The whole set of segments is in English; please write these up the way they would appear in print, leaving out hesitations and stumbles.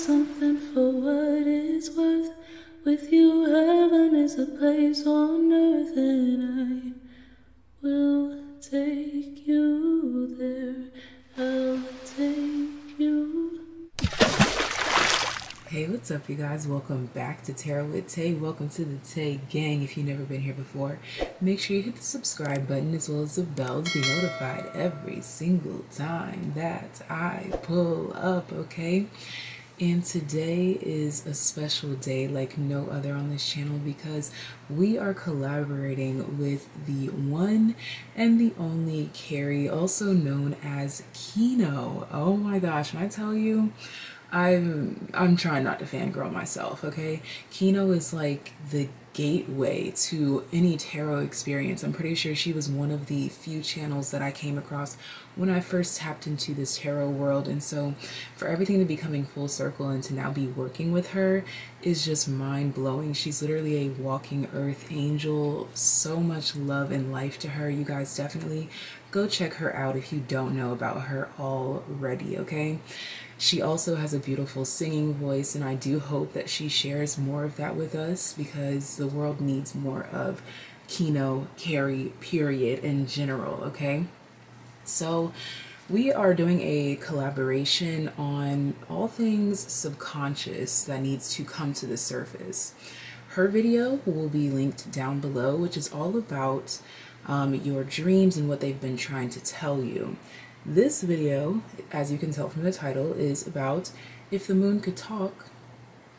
something for what it's worth. With you, heaven is a place on earth, and I will take you there. I'll take you. Hey, what's up, you guys? Welcome back to Tarot with Tay. Welcome to the Tay gang. If you've never been here before, make sure you hit the subscribe button as well as the bell to be notified every single time that I pull up, okay? And today is a special day like no other on this channel because we are collaborating with the one and the only Carrie, also known as Kino. Oh my gosh, when I tell you, I'm trying not to fangirl myself, okay? Kino is like the gateway to any tarot experience. I'm pretty sure she was one of the few channels that I came across when I first tapped into this tarot world, and so for everything to be coming full circle and to now be working with her is just mind-blowing. She's literally a walking earth angel. So much love and life to her. You guys definitely go check her out if you don't know about her already, okay? She also has a beautiful singing voice, and I do hope that she shares more of that with us because the world needs more of Kino, Carrie, period, in general, okay? So we are doing a collaboration on all things subconscious that needs to come to the surface. Her video will be linked down below, which is all about your dreams and what they've been trying to tell you. This video, as you can tell from the title, is about if the moon could talk,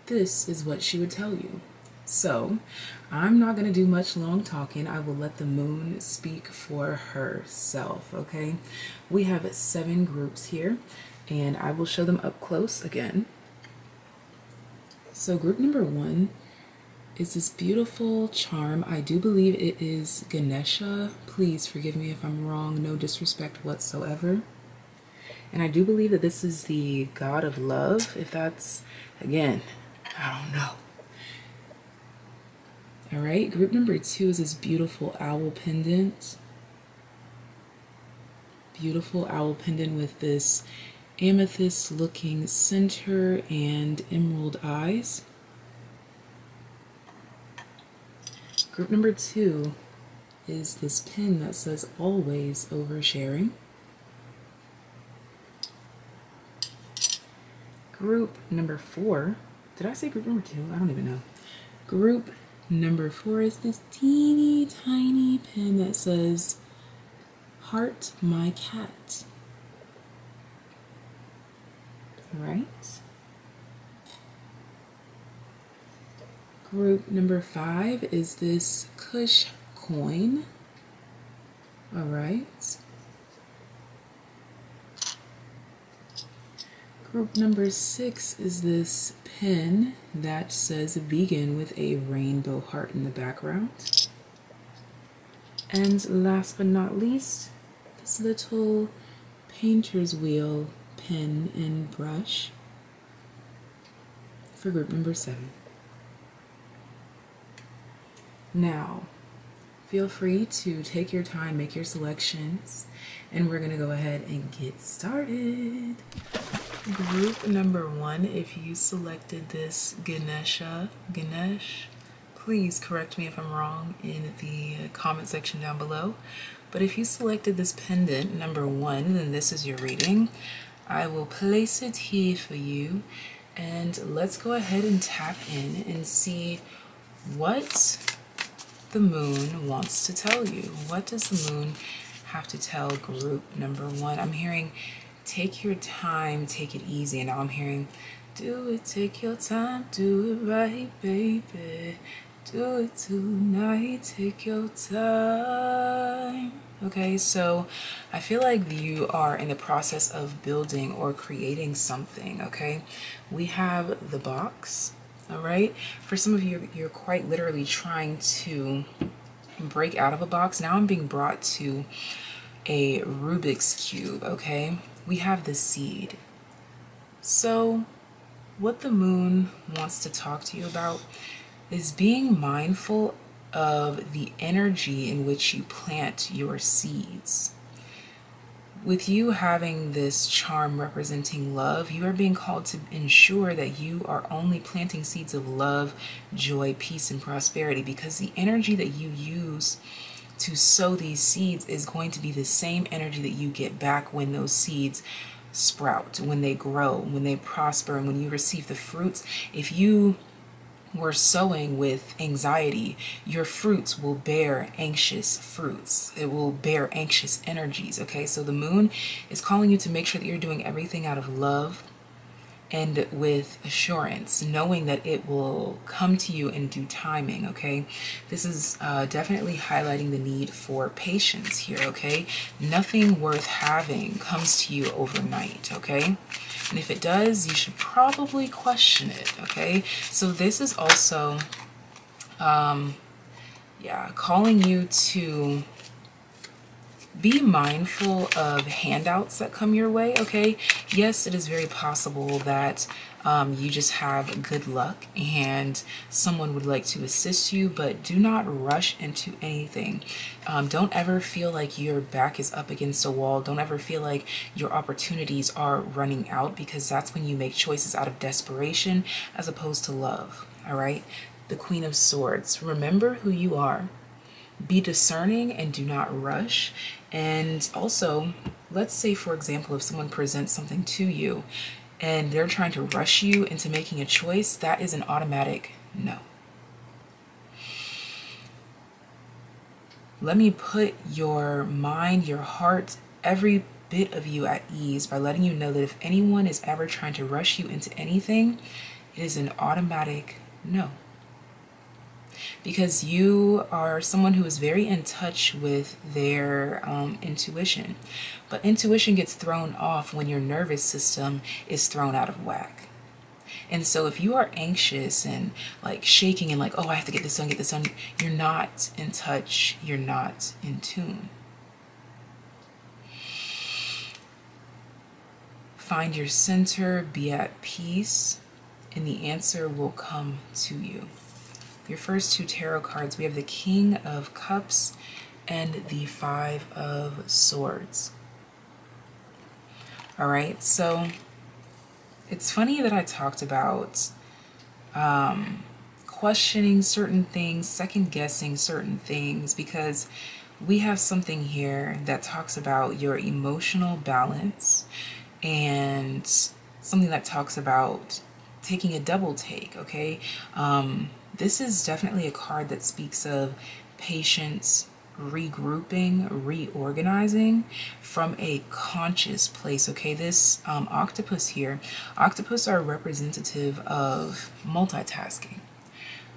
this is what she would tell you. So I'm not going to do much long talking. I will let the moon speak for herself, okay? We have 7 groups here, and I will show them up close again. So group number 1 is this beautiful charm. I do believe it is Ganesha. Please forgive me if I'm wrong. No disrespect whatsoever. And I do believe that this is the god of love. If that's, again, I don't know. All right, group number 2 is this beautiful owl pendant. Beautiful owl pendant with this amethyst looking center and emerald eyes. Group number 2 is this pin that says always oversharing. Group number 4, did I say group number 2? I don't even know. Group number 4 is this teeny tiny pin that says heart my cat. All right. Group number 5 is this Kush coin. All right. Group number 6 is this pin that says vegan with a rainbow heart in the background. And last but not least, this little painter's wheel pen and brush for group number 7. Now, feel free to take your time, make your selections, and we're gonna go ahead and get started. Group number 1, if you selected this Ganesh, please correct me if I'm wrong in the comment section down below. But if you selected this pendant, number 1, then this is your reading. I will place it here for you, and let's go ahead and tap in and see what the moon wants to tell you. What does the moon have to tell group number 1? I'm hearing take your time, take it easy, and now I'm hearing do it, take your time, do it right, baby, do it tonight, take your time. Okay, so I feel like you are in the process of building or creating something, okay? We have the box. All right, for some of you, you're quite literally trying to break out of a box. Now I'm being brought to a Rubik's Cube, okay? We have the seed. So what the moon wants to talk to you about is being mindful of the energy in which you plant your seeds. With you having this charm representing love, you are being called to ensure that you are only planting seeds of love, joy, peace, and prosperity, because the energy that you use to sow these seeds is going to be the same energy that you get back when those seeds sprout, when they grow, when they prosper, and when you receive the fruits. If you were sowing with anxiety, your fruits will bear anxious fruits. It will bear anxious energies, okay? So the moon is calling you to make sure that you're doing everything out of love and with assurance, knowing that it will come to you in due timing, okay? This is definitely highlighting the need for patience here, okay? Nothing worth having comes to you overnight, okay? And if it does, you should probably question it, okay? So this is also, calling you to be mindful of handouts that come your way, okay? Yes, it is very possible that you just have good luck and someone would like to assist you, but do not rush into anything. Don't ever feel like your back is up against a wall. Don't ever feel like your opportunities are running out, because that's when you make choices out of desperation as opposed to love, all right? The Queen of Swords. Remember who you are. Be discerning and do not rush. And also, let's say, for example, if someone presents something to you and they're trying to rush you into making a choice, that is an automatic no. Let me put your mind, your heart, every bit of you at ease by letting you know that if anyone is ever trying to rush you into anything, it is an automatic no. Because you are someone who is very in touch with their intuition. But intuition gets thrown off when your nervous system is thrown out of whack. And so if you are anxious and like shaking and like, oh, I have to get this done, you're not in touch, you're not in tune. Find your center, be at peace, and the answer will come to you. Your first two tarot cards, we have the King of Cups and the Five of Swords. All right, so it's funny that I talked about questioning certain things, second-guessing certain things, because we have something here that talks about your emotional balance and something that talks about taking a double take, okay? This is definitely a card that speaks of patience, regrouping, reorganizing from a conscious place, okay? This octopus here, octopus are representative of multitasking.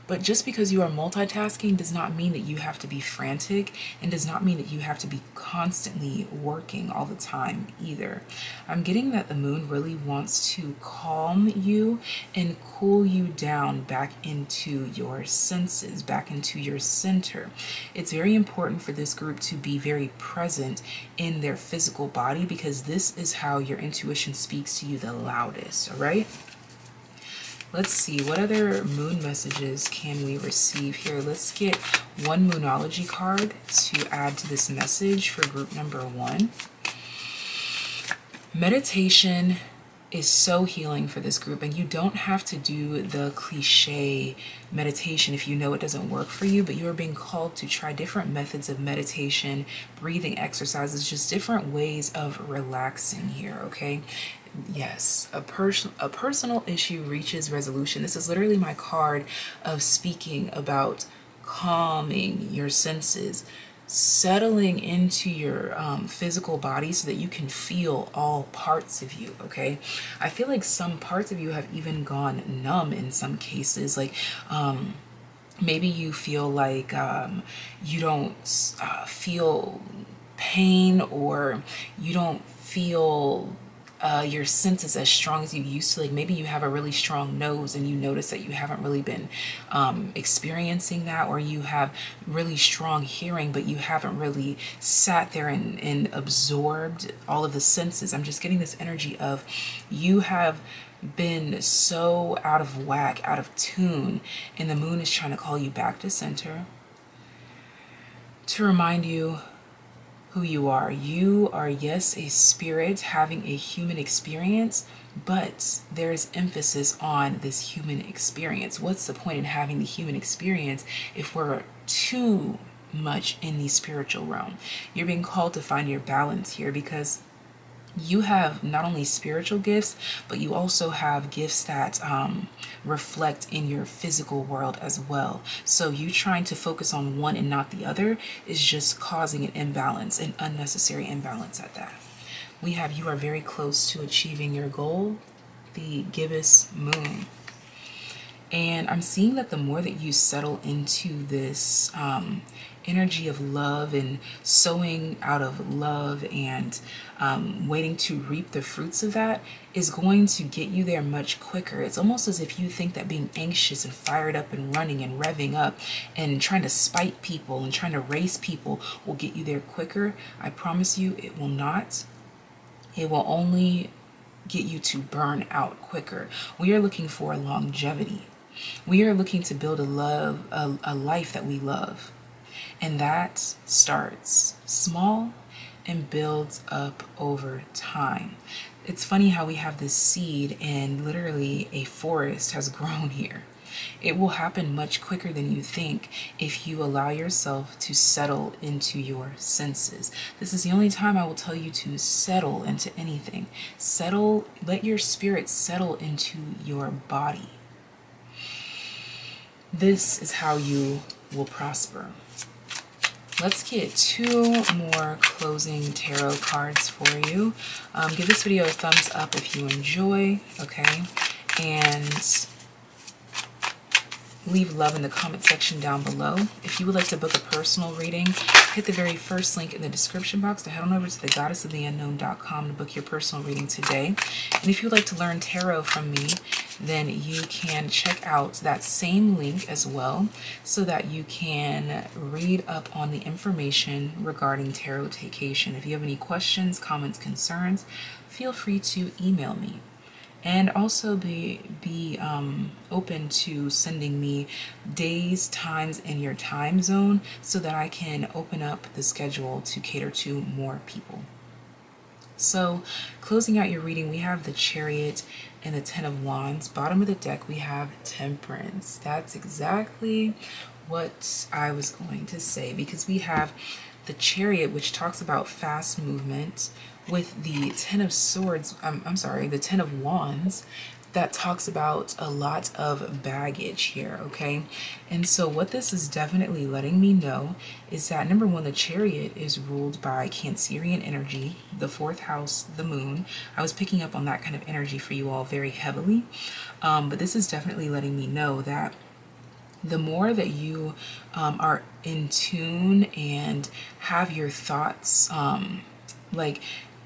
But just because you are multitasking does not mean that you have to be frantic, and does not mean that you have to be constantly working all the time either. I'm getting that the moon really wants to calm you and cool you down back into your senses, back into your center. It's very important for this group to be very present in their physical body, because this is how your intuition speaks to you the loudest, all right? Let's see, what other moon messages can we receive here? Let's get one moonology card to add to this message for group number 1. Meditation is so healing for this group, and you don't have to do the cliche meditation if you know it doesn't work for you, but you are being called to try different methods of meditation, breathing exercises, just different ways of relaxing here, okay? Yes, a personal issue reaches resolution. This is literally my card of speaking about calming your senses, settling into your physical body so that you can feel all parts of you, okay? I feel like some parts of you have even gone numb in some cases. Like maybe you feel like you don't feel pain, or you don't feel your senses as strong as you used to. Like maybe you have a really strong nose and you notice that you haven't really been experiencing that, or you have really strong hearing but you haven't really sat there and absorbed all of the senses. I'm just getting this energy of you have been so out of whack, out of tune, and the moon is trying to call you back to center to remind you who you are. You are, yes, a spirit having a human experience, but there's emphasis on this human experience. What's the point in having the human experience if we're too much in the spiritual realm? You're being called to find your balance here, because you have not only spiritual gifts, but you also have gifts that reflect in your physical world as well. So you trying to focus on one and not the other is just causing an imbalance, an unnecessary imbalance at that. We have, you are very close to achieving your goal, the gibbous moon. And I'm seeing that the more that you settle into this energy of love and sowing out of love and waiting to reap the fruits of that is going to get you there much quicker. It's almost as if you think that being anxious and fired up and running and revving up and trying to spite people and trying to race people will get you there quicker. I promise you it will not. It will only get you to burn out quicker. We are looking for longevity. We are looking to build a life that we love. And that starts small and builds up over time. It's funny how we have this seed and literally a forest has grown here. It will happen much quicker than you think if you allow yourself to settle into your senses. This is the only time I will tell you to settle into anything. Settle, let your spirit settle into your body. This is how you will prosper. Let's get 2 more closing tarot cards for you. Give this video a thumbs up if you enjoy, okay? And leave love in the comment section down below. If you would like to book a personal reading, hit the very first link in the description box to head on over to thegoddessoftheunknown.com to book your personal reading today. And if you would like to learn tarot from me, then you can check out that same link as well so that you can read up on the information regarding tarotation. If you have any questions, comments, concerns, feel free to email me. And also be open to sending me days, times, and your time zone so that I can open up the schedule to cater to more people. So closing out your reading, we have the Chariot and the Ten of Wands. Bottom of the deck, we have Temperance. That's exactly what I was going to say, because we have the Chariot, which talks about fast movement, with the Ten of Swords, the Ten of Wands, that talks about a lot of baggage here, okay? And so what this is definitely letting me know is that, number one, the Chariot is ruled by Cancerian energy, the 4th house, the moon. I was picking up on that kind of energy for you all very heavily, but this is definitely letting me know that the more that you are in tune and have your thoughts,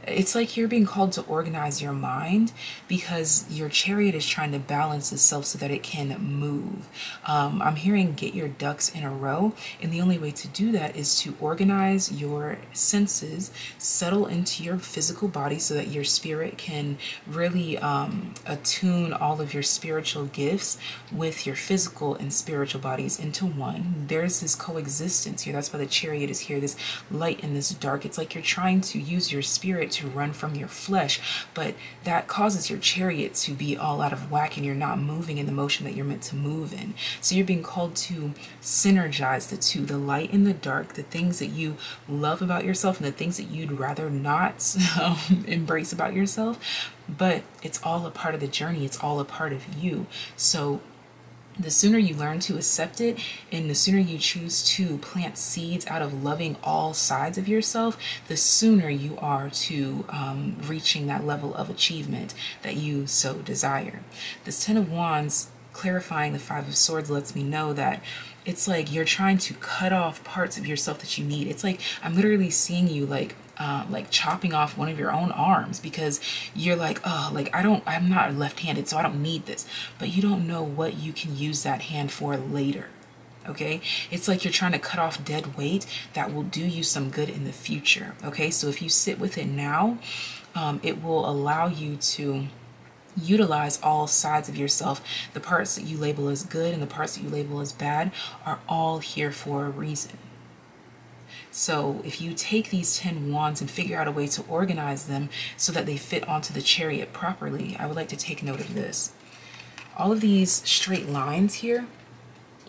it's like you're being called to organize your mind, because your Chariot is trying to balance itself so that it can move. I'm hearing get your ducks in a row, and the only way to do that is to organize your senses, settle into your physical body so that your spirit can really attune all of your spiritual gifts with your physical and spiritual bodies into one. There's this coexistence here. That's why the Chariot is here, this light and this dark. It's like you're trying to use your spirit to run from your flesh, but that causes your Chariot to be all out of whack and you're not moving in the motion that you're meant to move in. So you're being called to synergize the two, the light and the dark, the things that you love about yourself and the things that you'd rather not embrace about yourself. But it's all a part of the journey. It's all a part of you. So the sooner you learn to accept it, and the sooner you choose to plant seeds out of loving all sides of yourself, the sooner you are to reaching that level of achievement that you so desire. This Ten of Wands, clarifying the Five of Swords, lets me know that it's like you're trying to cut off parts of yourself that you need. It's like I'm literally seeing you like chopping off one of your own arms, because you're like, oh, like I'm not left-handed, so I don't need this. But you don't know what you can use that hand for later. Okay, it's like you're trying to cut off dead weight that will do you some good in the future. Okay, so if you sit with it now, it will allow you to utilize all sides of yourself. The parts that you label as good and the parts that you label as bad are all here for a reason. So if you take these 10 wands and figure out a way to organize them so that they fit onto the chariot properly, I would like to take note of this. All of these straight lines here,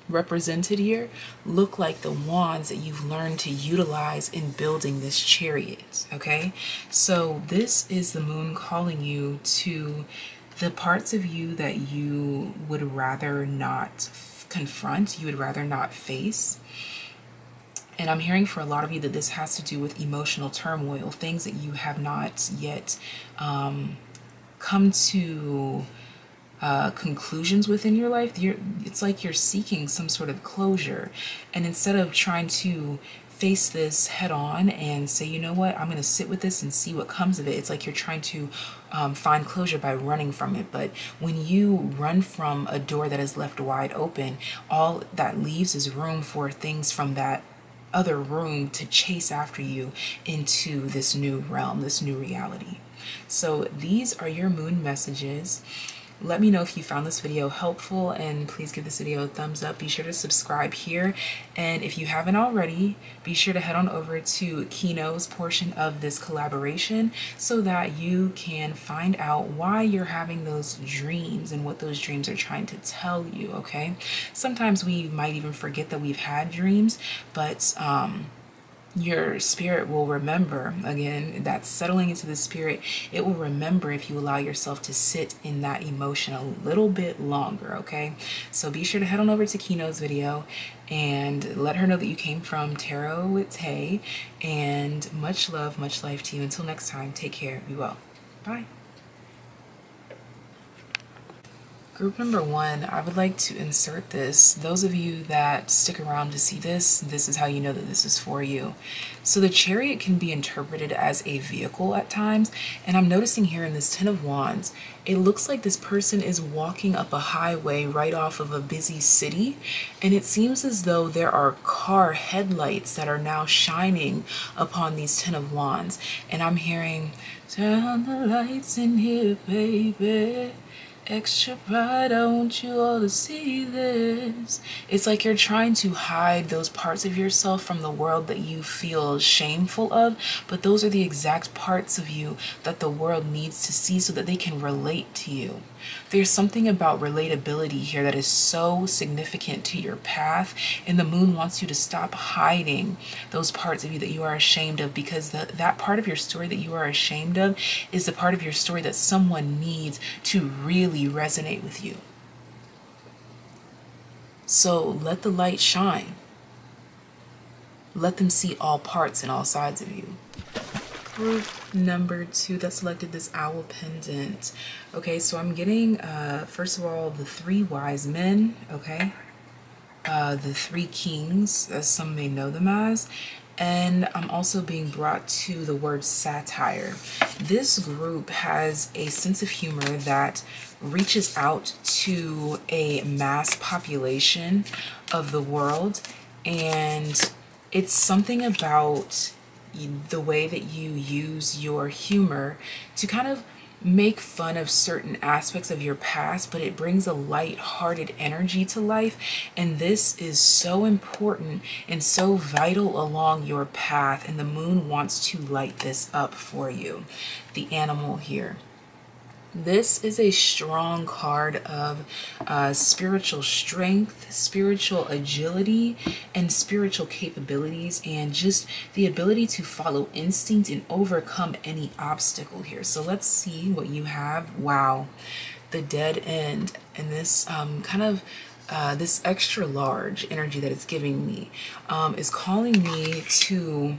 represented here, look like the wands that you've learned to utilize in building this chariot, okay? So this is the moon calling you to the parts of you that you would rather not confront, you would rather not face. And I'm hearing for a lot of you that this has to do with emotional turmoil, things that you have not yet come to conclusions within your life. It's like you're seeking some sort of closure. And instead of trying to face this head on and say, you know what, I'm going to sit with this and see what comes of it, it's like you're trying to find closure by running from it. But when you run from a door that is left wide open, all that leaves is room for things from that other room to chase after you into this new realm, this new reality. So these are your moon messages. Let me know if you found this video helpful, and please give this video a thumbs up. Be sure to subscribe here, and if you haven't already, be sure to head on over to Kino's portion of this collaboration so that you can find out why you're having those dreams and what those dreams are trying to tell you, okay? Sometimes we might even forget that we've had dreams, but your spirit will remember. Again, that's settling into the spirit. It will remember if you allow yourself to sit in that emotion a little bit longer, okay? So be sure to head on over to Kino's video and let her know that you came from Tarot with Tay. And much love, much life to you. Until next time, take care. Be well. Bye. Group number 1, I would like to insert this. Those of you that stick around to see this, this is how you know that this is for you. So the chariot can be interpreted as a vehicle at times, and I'm noticing here in this 10 of Wands, it looks like this person is walking up a highway right off of a busy city, and it seems as though there are car headlights that are now shining upon these 10 of Wands, and I'm hearing, turn the lights in here, baby. Extra bright, I want you all to see this. It's like you're trying to hide those parts of yourself from the world that you feel shameful of, but those are the exact parts of you that the world needs to see so that they can relate to you. There's something about relatability here that is so significant to your path, and the moon wants you to stop hiding those parts of you that you are ashamed of, because that part of your story that you are ashamed of is the part of your story that someone needs to really resonate with you. So let the light shine. Let them see all parts and all sides of you. Group number 2 that selected this owl pendant. Okay, so I'm getting first of all the 3 wise men, okay, the 3 kings, as some may know them as, and I'm also being brought to the word satire. This group has a sense of humor that reaches out to a mass population of the world, and it's something about the way that you use your humor to kind of make fun of certain aspects of your past, but it brings a light-hearted energy to life, and this is so important and so vital along your path, and the moon wants to light this up for you. The animal here. This is a strong card of spiritual strength, spiritual agility, and spiritual capabilities, and just the ability to follow instinct and overcome any obstacle here. So let's see what you have. Wow, the dead end, and this this extra large energy that it's giving me is calling me to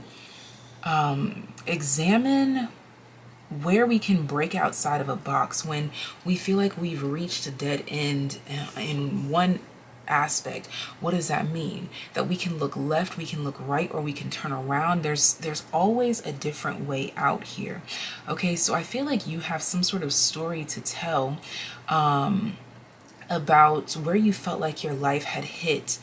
examine where we can break outside of a box when we feel like we've reached a dead end in one aspect. What does that mean? That we can look left, we can look right, or we can turn around. There's always a different way out here. Okay, so I feel like you have some sort of story to tell about where you felt like your life had hit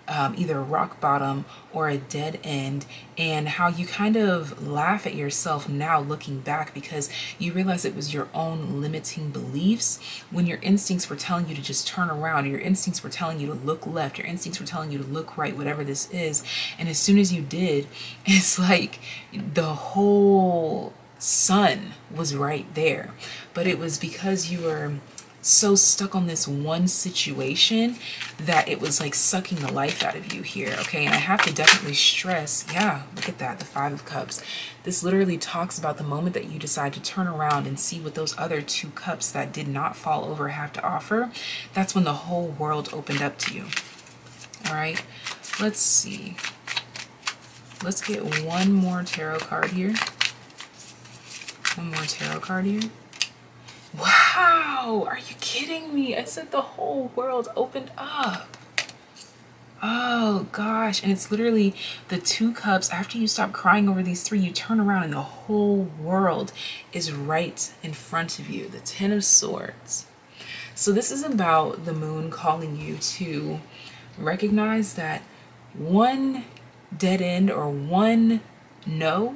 either rock bottom or a dead end, and how you kind of laugh at yourself now looking back because you realize it was your own limiting beliefs when your instincts were telling you to just turn around, your instincts were telling you to look left, your instincts were telling you to look right, whatever this is. And as soon as you did, it's like the whole sun was right there. But it was because you were so stuck on this one situation that it was like sucking the life out of you here. Okay, and I have to definitely stress, yeah, look at that, the Five of Cups. This literally talks about the moment that you decide to turn around and see what those other two cups that did not fall over have to offer. That's when the whole world opened up to you. All right, let's see. Let's get one more tarot card here. One more tarot card here. Wow, are you kidding me? I said the whole world opened up. Oh gosh, and it's literally the two cups. After you stop crying over these three, you turn around and the whole world is right in front of you. The Ten of Swords. So this is about the moon calling you to recognize that one dead end or one no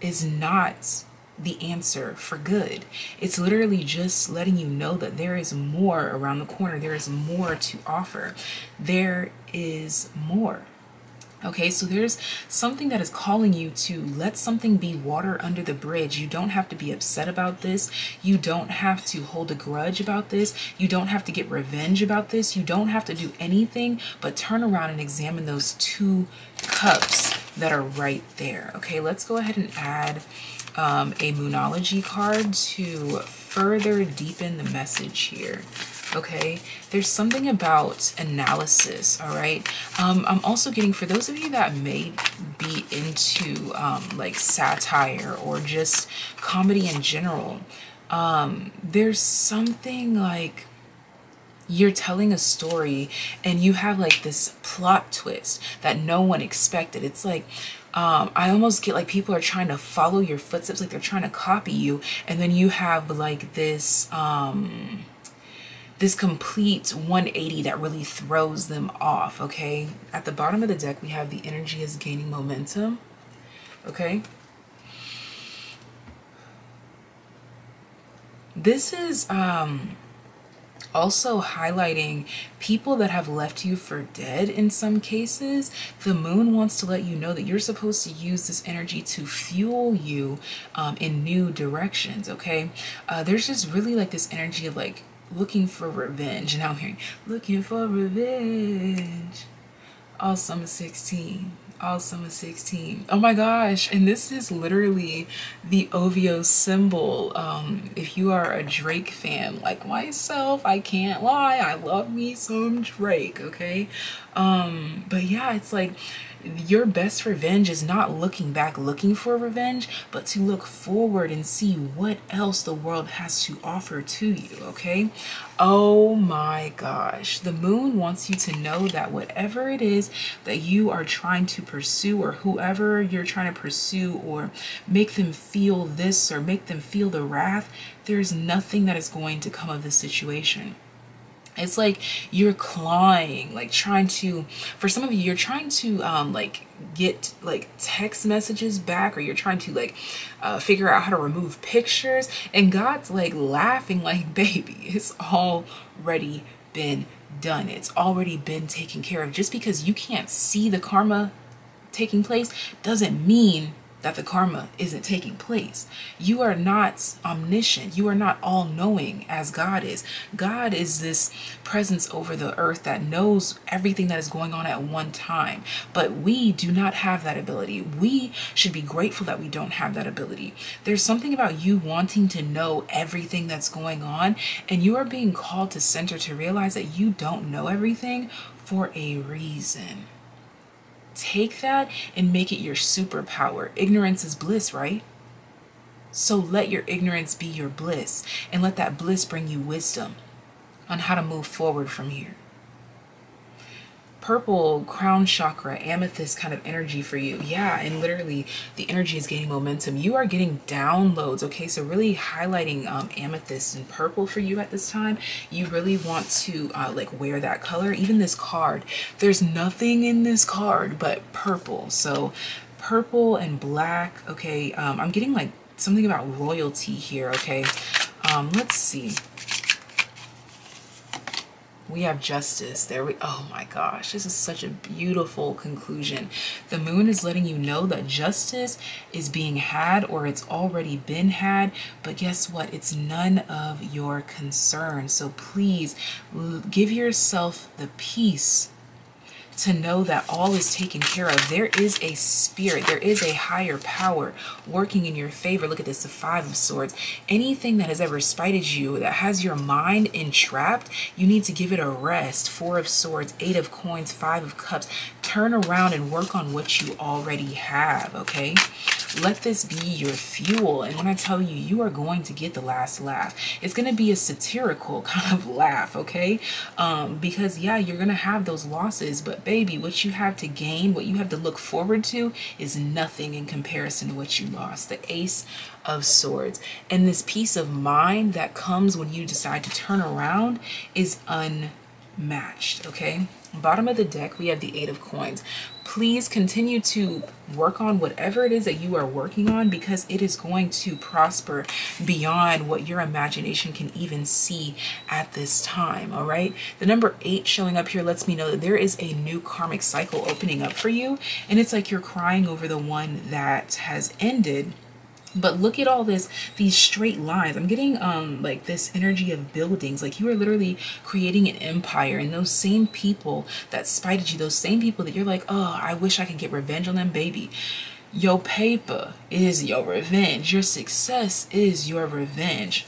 is not the answer for good. It's literally just letting you know that there is more around the corner. There is more to offer. There is more. Okay, so there's something that is calling you to let something be water under the bridge. You don't have to be upset about this. You don't have to hold a grudge about this. You don't have to get revenge about this. You don't have to do anything but turn around and examine those two cups that are right there. Okay, let's go ahead and add a Moonology card to further deepen the message here. Okay, there's something about analysis. All right, I'm also getting, for those of you that may be into like satire or just comedy in general, there's something like you're telling a story and you have like this plot twist that no one expected. It's like I almost get like people are trying to follow your footsteps, like they're trying to copy you, and then you have like this this complete 180 that really throws them off. Okay, at the bottom of the deck we have the energy is gaining momentum. Okay, this is also highlighting people that have left you for dead in some cases. The moon wants to let you know that you're supposed to use this energy to fuel you in new directions. Okay, there's just really like this energy of like looking for revenge, and I'm hearing looking for revenge all summer 16. All summer 16. Oh my gosh, and this is literally the OVO symbol. If you are a Drake fan like myself, I can't lie, I love me some Drake. Okay, but yeah, it's like your best revenge is not looking back looking for revenge, but to look forward and see what else the world has to offer to you. Okay, oh my gosh, the moon wants you to know that whatever it is that you are trying to pursue, or whoever you're trying to pursue, or make them feel this or make them feel the wrath, there's nothing that is going to come of this situation. It's like you're clawing, like trying to, for some of you, you're trying to like get like text messages back, or you're trying to like figure out how to remove pictures, and God's like laughing like, baby, it's already been done. It's already been taken care of. Just because you can't see the karma taking place doesn't mean that the karma isn't taking place. You are not omniscient. You are not all-knowing as God is. God is this presence over the earth that knows everything that is going on at one time. But we do not have that ability. We should be grateful that we don't have that ability. There's something about you wanting to know everything that's going on, and you are being called to center to realize that you don't know everything for a reason. Take that and make it your superpower. Ignorance is bliss, right? So let your ignorance be your bliss, and let that bliss bring you wisdom on how to move forward from here. purple crown chakra, amethyst kind of energy for you. Yeah, and literally the energy is gaining momentum. You are getting downloads, okay? So really highlighting amethyst and purple for you at this time. You really want to like wear that color. Even this card, there's nothing in this card but purple. So purple and black, okay? I'm getting like something about royalty here, okay? Let's see. We have justice. Oh my gosh, this is such a beautiful conclusion. The moon is letting you know that justice is being had, or it's already been had, but guess what? It's none of your concern. So please give yourself the peace to know that all is taken care of. There is a spirit, there is a higher power working in your favor. Look at this, the Five of Swords. Anything that has ever spited you, that has your mind entrapped, you need to give it a rest. Four of Swords, Eight of Coins, Five of Cups. Turn around and work on what you already have, okay? Let this be your fuel. And when I tell you, you are going to get the last laugh. It's going to be a satirical kind of laugh, okay? Because yeah, you're going to have those losses, but baby, what you have to gain, what you have to look forward to is nothing in comparison to what you lost. The Ace of Swords. And this peace of mind that comes when you decide to turn around is unmatched, okay? Bottom of the deck, we have the Eight of Coins. Please continue to work on whatever it is that you are working on, because it is going to prosper beyond what your imagination can even see at this time, all right? The number 8 showing up here lets me know that there is a new karmic cycle opening up for you, and it's like you're crying over the one that has ended. But look at all this, these straight lines. I'm getting like this energy of buildings. Like you are literally creating an empire, and those same people that spited you, those same people that you're like, oh, I wish I could get revenge on them, baby. Your paper is your revenge. Your success is your revenge.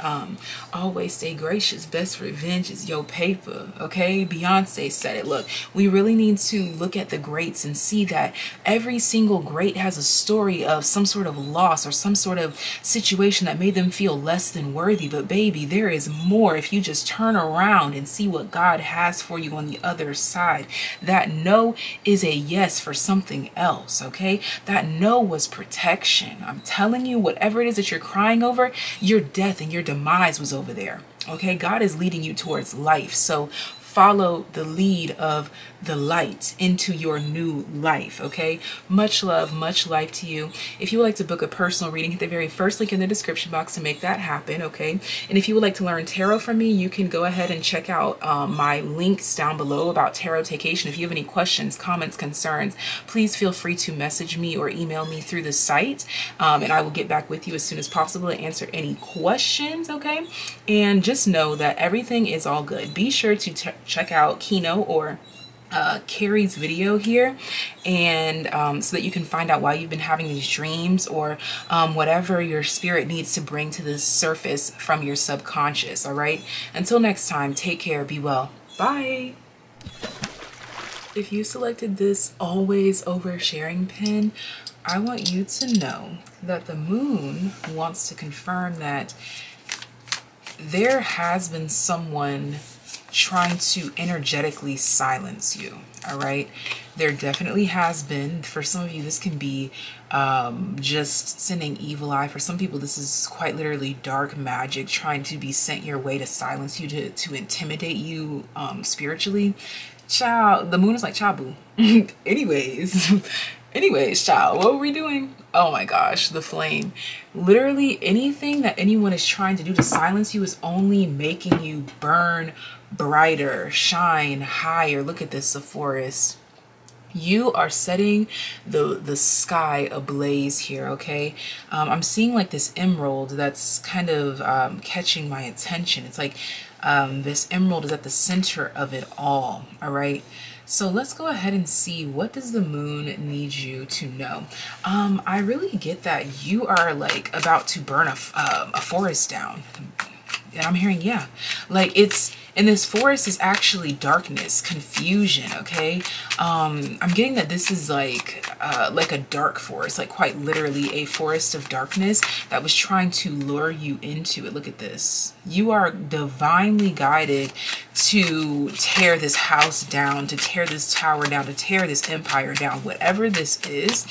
Always stay gracious. Best revenge is your paper. Okay? Beyonce said it. Look, we really need to look at the greats and see that every single great has a story of some sort of loss or some sort of situation that made them feel less than worthy. But baby, there is more if you just turn around and see what God has for you on the other side. That no is a yes for something else. Okay? That no was protection. I'm telling you, whatever it is that you're crying over, your death and your demise was over there. Okay, God is leading you towards life. So follow the lead of the light into your new life, okay? Much love, much life to you. If you would like to book a personal reading, hit the very first link in the description box to make that happen, okay? And if you would like to learn tarot from me, you can go ahead and check out my links down below about tarot takeation. If you have any questions, comments, concerns, please feel free to message me or email me through the site, and I will get back with you as soon as possible to answer any questions, okay? And just know that everything is all good. Be sure to check out Kino or Carrie's video here, and so that you can find out why you've been having these dreams, or whatever your spirit needs to bring to the surface from your subconscious. All right, until next time, take care, be well, bye. If you selected this always oversharing pin, I want you to know that the moon wants to confirm that there has been someone trying to energetically silence you. All right, there definitely has been. For some of you, this can be just sending evil eye. For some people, this is quite literally dark magic trying to be sent your way to silence you, to intimidate you spiritually. Child, the moon is like, ciao boo. Anyways, child, what were we doing? Oh my gosh, the flame. Literally anything that anyone is trying to do to silence you is only making you burn brighter, shine higher. Look at this, Sephoris. You are setting the sky ablaze here, okay? I'm seeing like this emerald that's kind of catching my attention. It's like this emerald is at the center of it all right? So let's go ahead and see, what does the moon need you to know? I really get that you are like about to burn a forest down. And I'm hearing, yeah, like it's, and this forest is actually darkness, confusion, okay? I'm getting that this is like a dark forest, like quite literally a forest of darkness that was trying to lure you into it. Look at this. You are divinely guided to tear this house down, to tear this tower down, to tear this empire down, whatever this is.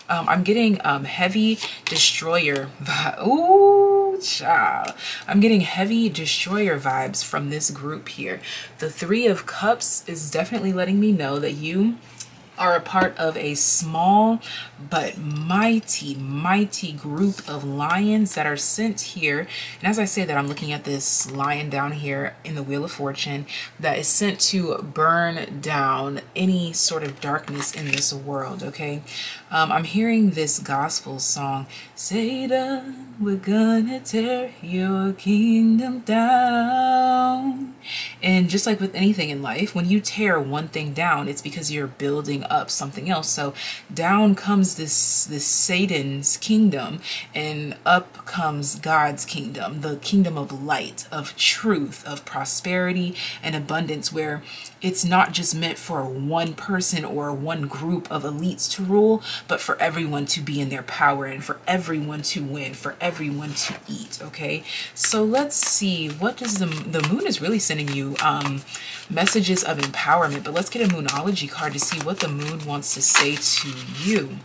I'm getting heavy destroyer vibe. Ooh, child. I'm getting heavy destroyer vibes from this group here. The Three of Cups is definitely letting me know that you are a part of a small but mighty group of lions that are sent here. And as I say that, I'm looking at this lion down here in the Wheel of Fortune that is sent to burn down any sort of darkness in this world, okay? I'm hearing this gospel song, Satan, we're gonna tear your kingdom down. And just like with anything in life, when you tear one thing down, it's because you're building up something else. So down comes this Satan's kingdom, and up comes God's kingdom, the kingdom of light, of truth, of prosperity and abundance, where it's not just meant for one person or one group of elites to rule, but for everyone to be in their power and for everyone to win, for everyone to eat, okay? So let's see, what does the moon is really sending you messages of empowerment, but let's get a moonology card to see what the moon wants to say to you.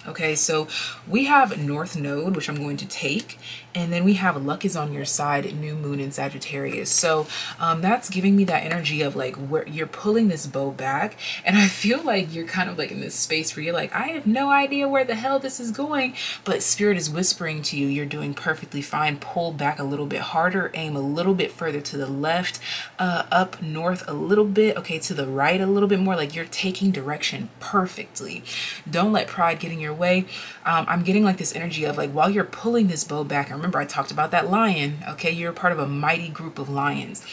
Okay, so we have North Node, which I'm going to take, and then we have luck is on your side, new moon in Sagittarius. So that's giving me that energy of like where you're pulling this bow back, and I feel like you're kind of like in this space where you're like, I have no idea where the hell this is going, but Spirit is whispering to you, you're doing perfectly fine. Pull back a little bit harder, aim a little bit further to the left, up north a little bit, okay, to the right a little bit more, like you're taking direction perfectly. Don't let pride get in your way. I'm getting like this energy of like while you're pulling this bow back, I remember I talked about that lion, okay, you're part of a mighty group of lions.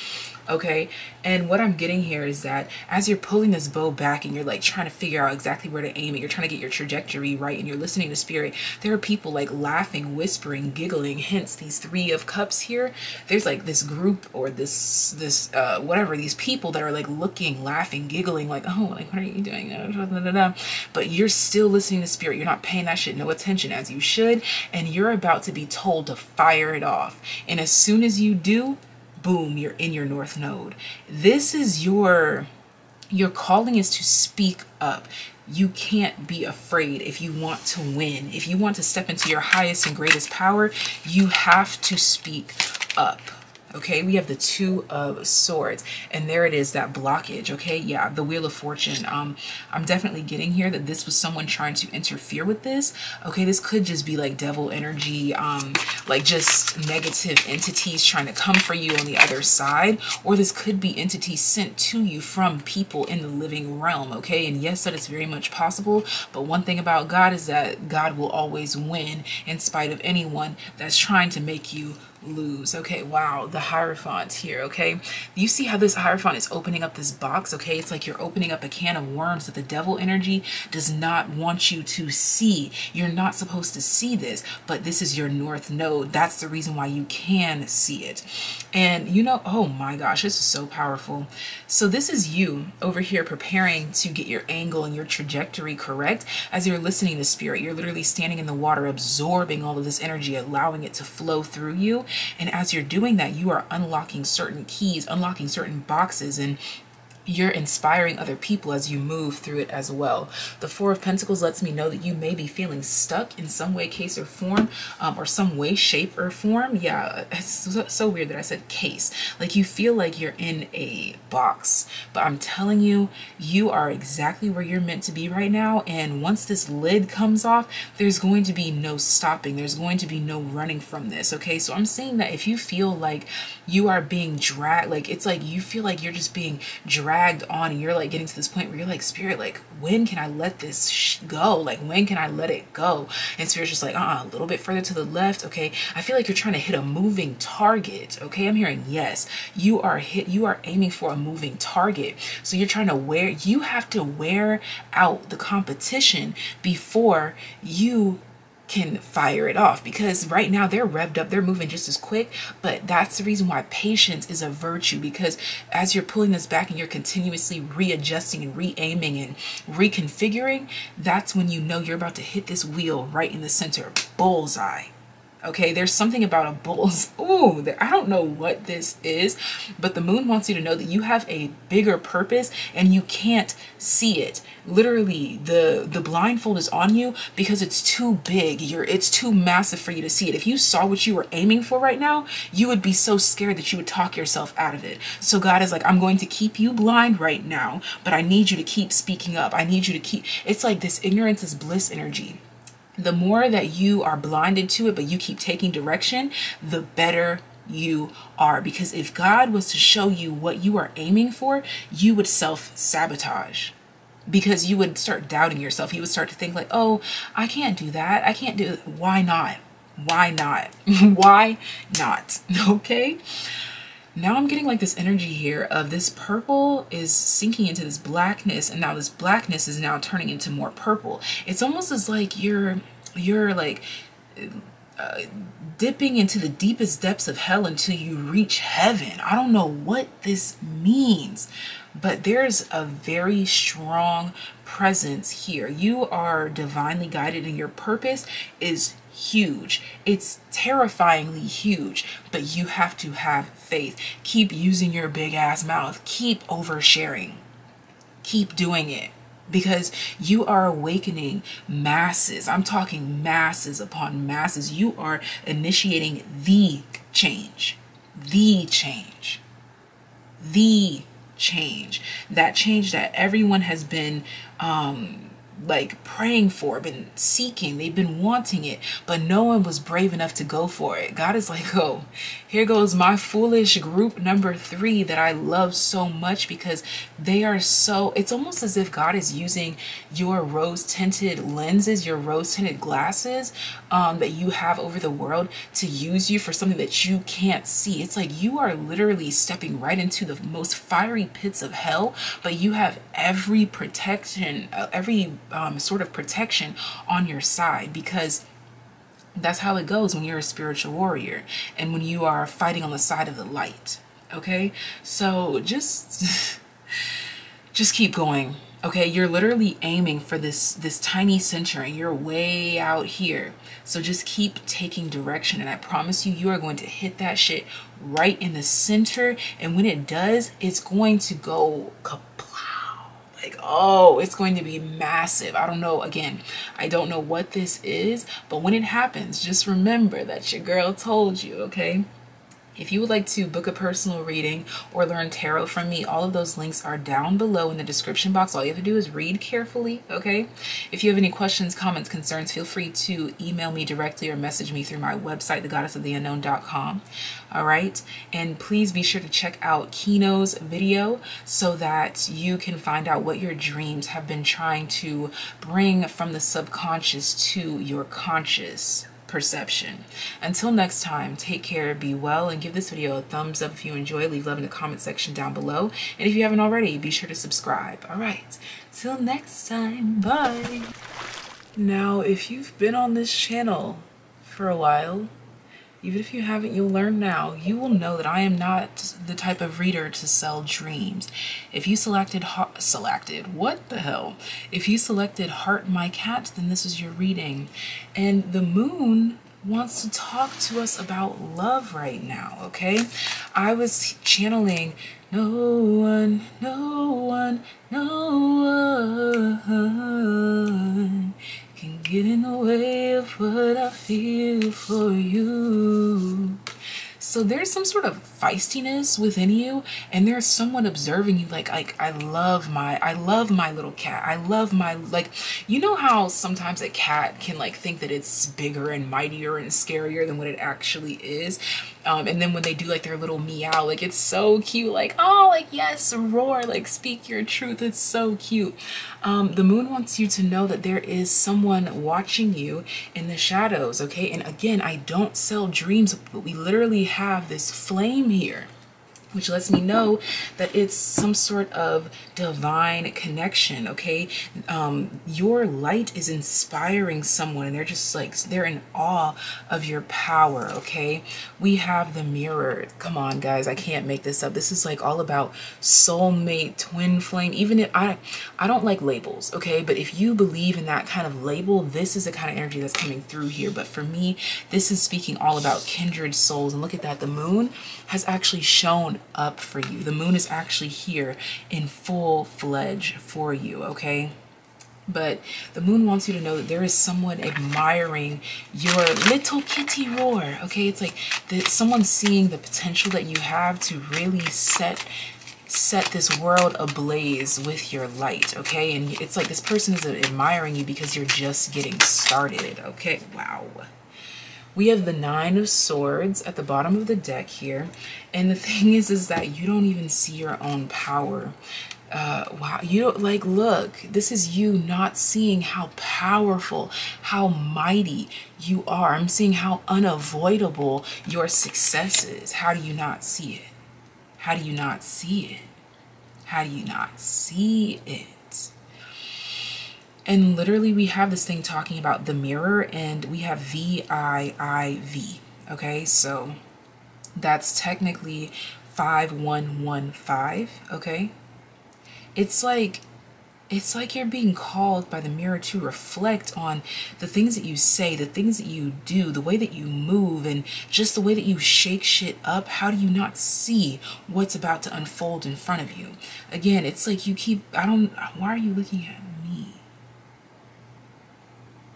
Okay, and what I'm getting here is that as you're pulling this bow back and you're like trying to figure out exactly where to aim it, you're trying to get your trajectory right and you're listening to Spirit, there are people like laughing, whispering, giggling, hence these Three of Cups here. There's like this group or this whatever, these people that are like looking, laughing, giggling, like, oh, like what are you doing? But you're still listening to Spirit. You're not paying that shit no attention as you should, and you're about to be told to fire it off. And as soon as you do, boom, you're in your North Node. This is your calling is to speak up. You can't be afraid if you want to win. If you want to step into your highest and greatest power, you have to speak up. Okay, we have the Two of Swords, and there it is, that blockage. Okay, yeah, the Wheel of Fortune. I'm definitely getting here that this was someone trying to interfere with this. Okay, this could just be like devil energy, like just negative entities trying to come for you on the other side, or this could be entities sent to you from people in the living realm. Okay, and yes, that is very much possible, but one thing about God is that God will always win in spite of anyone that's trying to make you lose. Okay, wow, the Hierophant here. Okay, you see how this Hierophant is opening up this box? Okay, it's like you're opening up a can of worms that the devil energy does not want you to see. You're not supposed to see this, but this is your North Node. That's the reason why you can see it. And you know, oh my gosh, this is so powerful. So this is you over here preparing to get your angle and your trajectory correct. As you're listening to Spirit, you're literally standing in the water, absorbing all of this energy, allowing it to flow through you. And as you're doing that, you are unlocking certain keys, unlocking certain boxes, and you're inspiring other people as you move through it as well. The Four of Pentacles lets me know that you may be feeling stuck in some way, case, or form, or some way, shape, or form. Yeah, it's so weird that I said case. Like you feel like you're in a box, but I'm telling you, you are exactly where you're meant to be right now. And once this lid comes off, there's going to be no stopping. There's going to be no running from this. Okay, so I'm saying that if you feel like you are being dragged, like it's like you feel like you're just being dragged on, and you're like getting to this point where you're like, Spirit, like when can I let this go? Like when can I let it go? And Spirit's just like, a little bit further to the left. Okay, I feel like you're trying to hit a moving target. Okay, I'm hearing yes, you are aiming for a moving target. So you're trying to you have to wear out the competition before you can fire it off, because right now they're revved up, they're moving just as quick. But that's the reason why patience is a virtue, because as you're pulling this back and you're continuously readjusting and re-aiming and reconfiguring, that's when you know you're about to hit this wheel right in the center, bullseye. Okay, there's something about a bull's, ooh, I don't know what this is, but the moon wants you to know that you have a bigger purpose and you can't see it. Literally, the blindfold is on you because it's too big. It's too massive for you to see it. If you saw what you were aiming for right now, you would be so scared that you would talk yourself out of it. So God is like, I'm going to keep you blind right now, but I need you to keep speaking up. I need you to keep, it's like this ignorance is bliss energy. The more that you are blinded to it, but you keep taking direction, the better you are. Because if God was to show you what you are aiming for, you would self-sabotage. Because you would start doubting yourself. You would start to think like, oh, I can't do that. I can't do it. Why not? Why not? Why not? Okay. Now I'm getting like this energy here of this purple is sinking into this blackness, and now this blackness is now turning into more purple. It's almost as like you're like dipping into the deepest depths of hell until you reach heaven. I don't know what this means, but there's a very strong presence here. You are divinely guided, and your purpose is huge. It's terrifyingly huge, but you have to have faith. Keep using your big ass mouth. Keep oversharing. Keep doing it, because you are awakening masses. I'm talking masses upon masses. You are initiating the change. The change. The change. That change that everyone has been like praying for, been seeking, they've been wanting it, but no one was brave enough to go for it. God is like, oh, here goes my foolish group number 3 that I love so much, because they are so, it's almost as if God is using your rose-tinted lenses, your rose-tinted glasses that you have over the world to use you for something that you can't see. It's like you are literally stepping right into the most fiery pits of hell, but you have every protection, every sort of protection on your side, because that's how it goes when you're a spiritual warrior and when you are fighting on the side of the light. Okay, so just keep going. Okay, you're literally aiming for this tiny center, and you're way out here. So just keep taking direction, and I promise you, you are going to hit that shit right in the center. And when it does, it's going to go kaplow. Like, oh, it's going to be massive. I don't know. Again, I don't know what this is, but when it happens, just remember that your girl told you, okay? If you would like to book a personal reading or learn tarot from me, all of those links are down below in the description box. All you have to do is read carefully, okay? If you have any questions, comments, concerns, feel free to email me directly or message me through my website, thegoddessoftheunknown.com. All right? And please be sure to check out Kino's video so that you can find out what your dreams have been trying to bring from the subconscious to your conscious perception. Until next time, take care, be well, and give this video a thumbs up if you enjoy. Leave love in the comment section down below, and if you haven't already, be sure to subscribe. All right, till next time, bye. Now, if you've been on this channel for a while, even if you haven't, you'll learn now. You will know that I am not the type of reader to sell dreams. If you selected what the hell? If you selected Heart My Cat, then this is your reading. And the moon wants to talk to us about love right now, okay? I was channeling no one, no one, no one can get in the way of what I feel for you. So there's some sort of feistiness within you, and there's someone observing you. Like I love my little cat. I love my, like, you know how sometimes a cat can like think that it's bigger and mightier and scarier than what it actually is. And then when they do like their little meow, like it's so cute, like, oh, like, yes, roar, like, speak your truth. It's so cute. The moon wants you to know that there is someone watching you in the shadows, okay? And again, I don't sell dreams, but we literally have this flame here. which lets me know that it's some sort of divine connection, okay? Your light is inspiring someone, and they're just like, they're in awe of your power, okay? We have the mirror. Come on, guys, I can't make this up. This is like all about soulmate, twin flame. Even if I don't like labels, okay? But if you believe in that kind of label, this is the kind of energy that's coming through here. But for me, this is speaking all about kindred souls. And look at that, the moon has actually shown up for you. The moon is actually here in full-fledged for you, okay? But the moon wants you to know that there is someone admiring your little kitty roar, okay? It's like someone's seeing the potential that you have to really set this world ablaze with your light, okay? And it's like this person is admiring you because you're just getting started, okay? Wow. We have the Nine of Swords at the bottom of the deck here. And the thing is that you don't even see your own power. Wow, you don't, like, look, this is you not seeing how powerful, how mighty you are. I'm seeing how unavoidable your success is. How do you not see it? How do you not see it? How do you not see it? And literally we have this thing talking about the mirror, and we have VIIV, okay? So that's technically 5115, okay? It's like you're being called by the mirror to reflect on the things that you say, the things that you do, the way that you move, and just the way that you shake shit up. How do you not see what's about to unfold in front of you? Again, it's like you keep, why are you looking at me?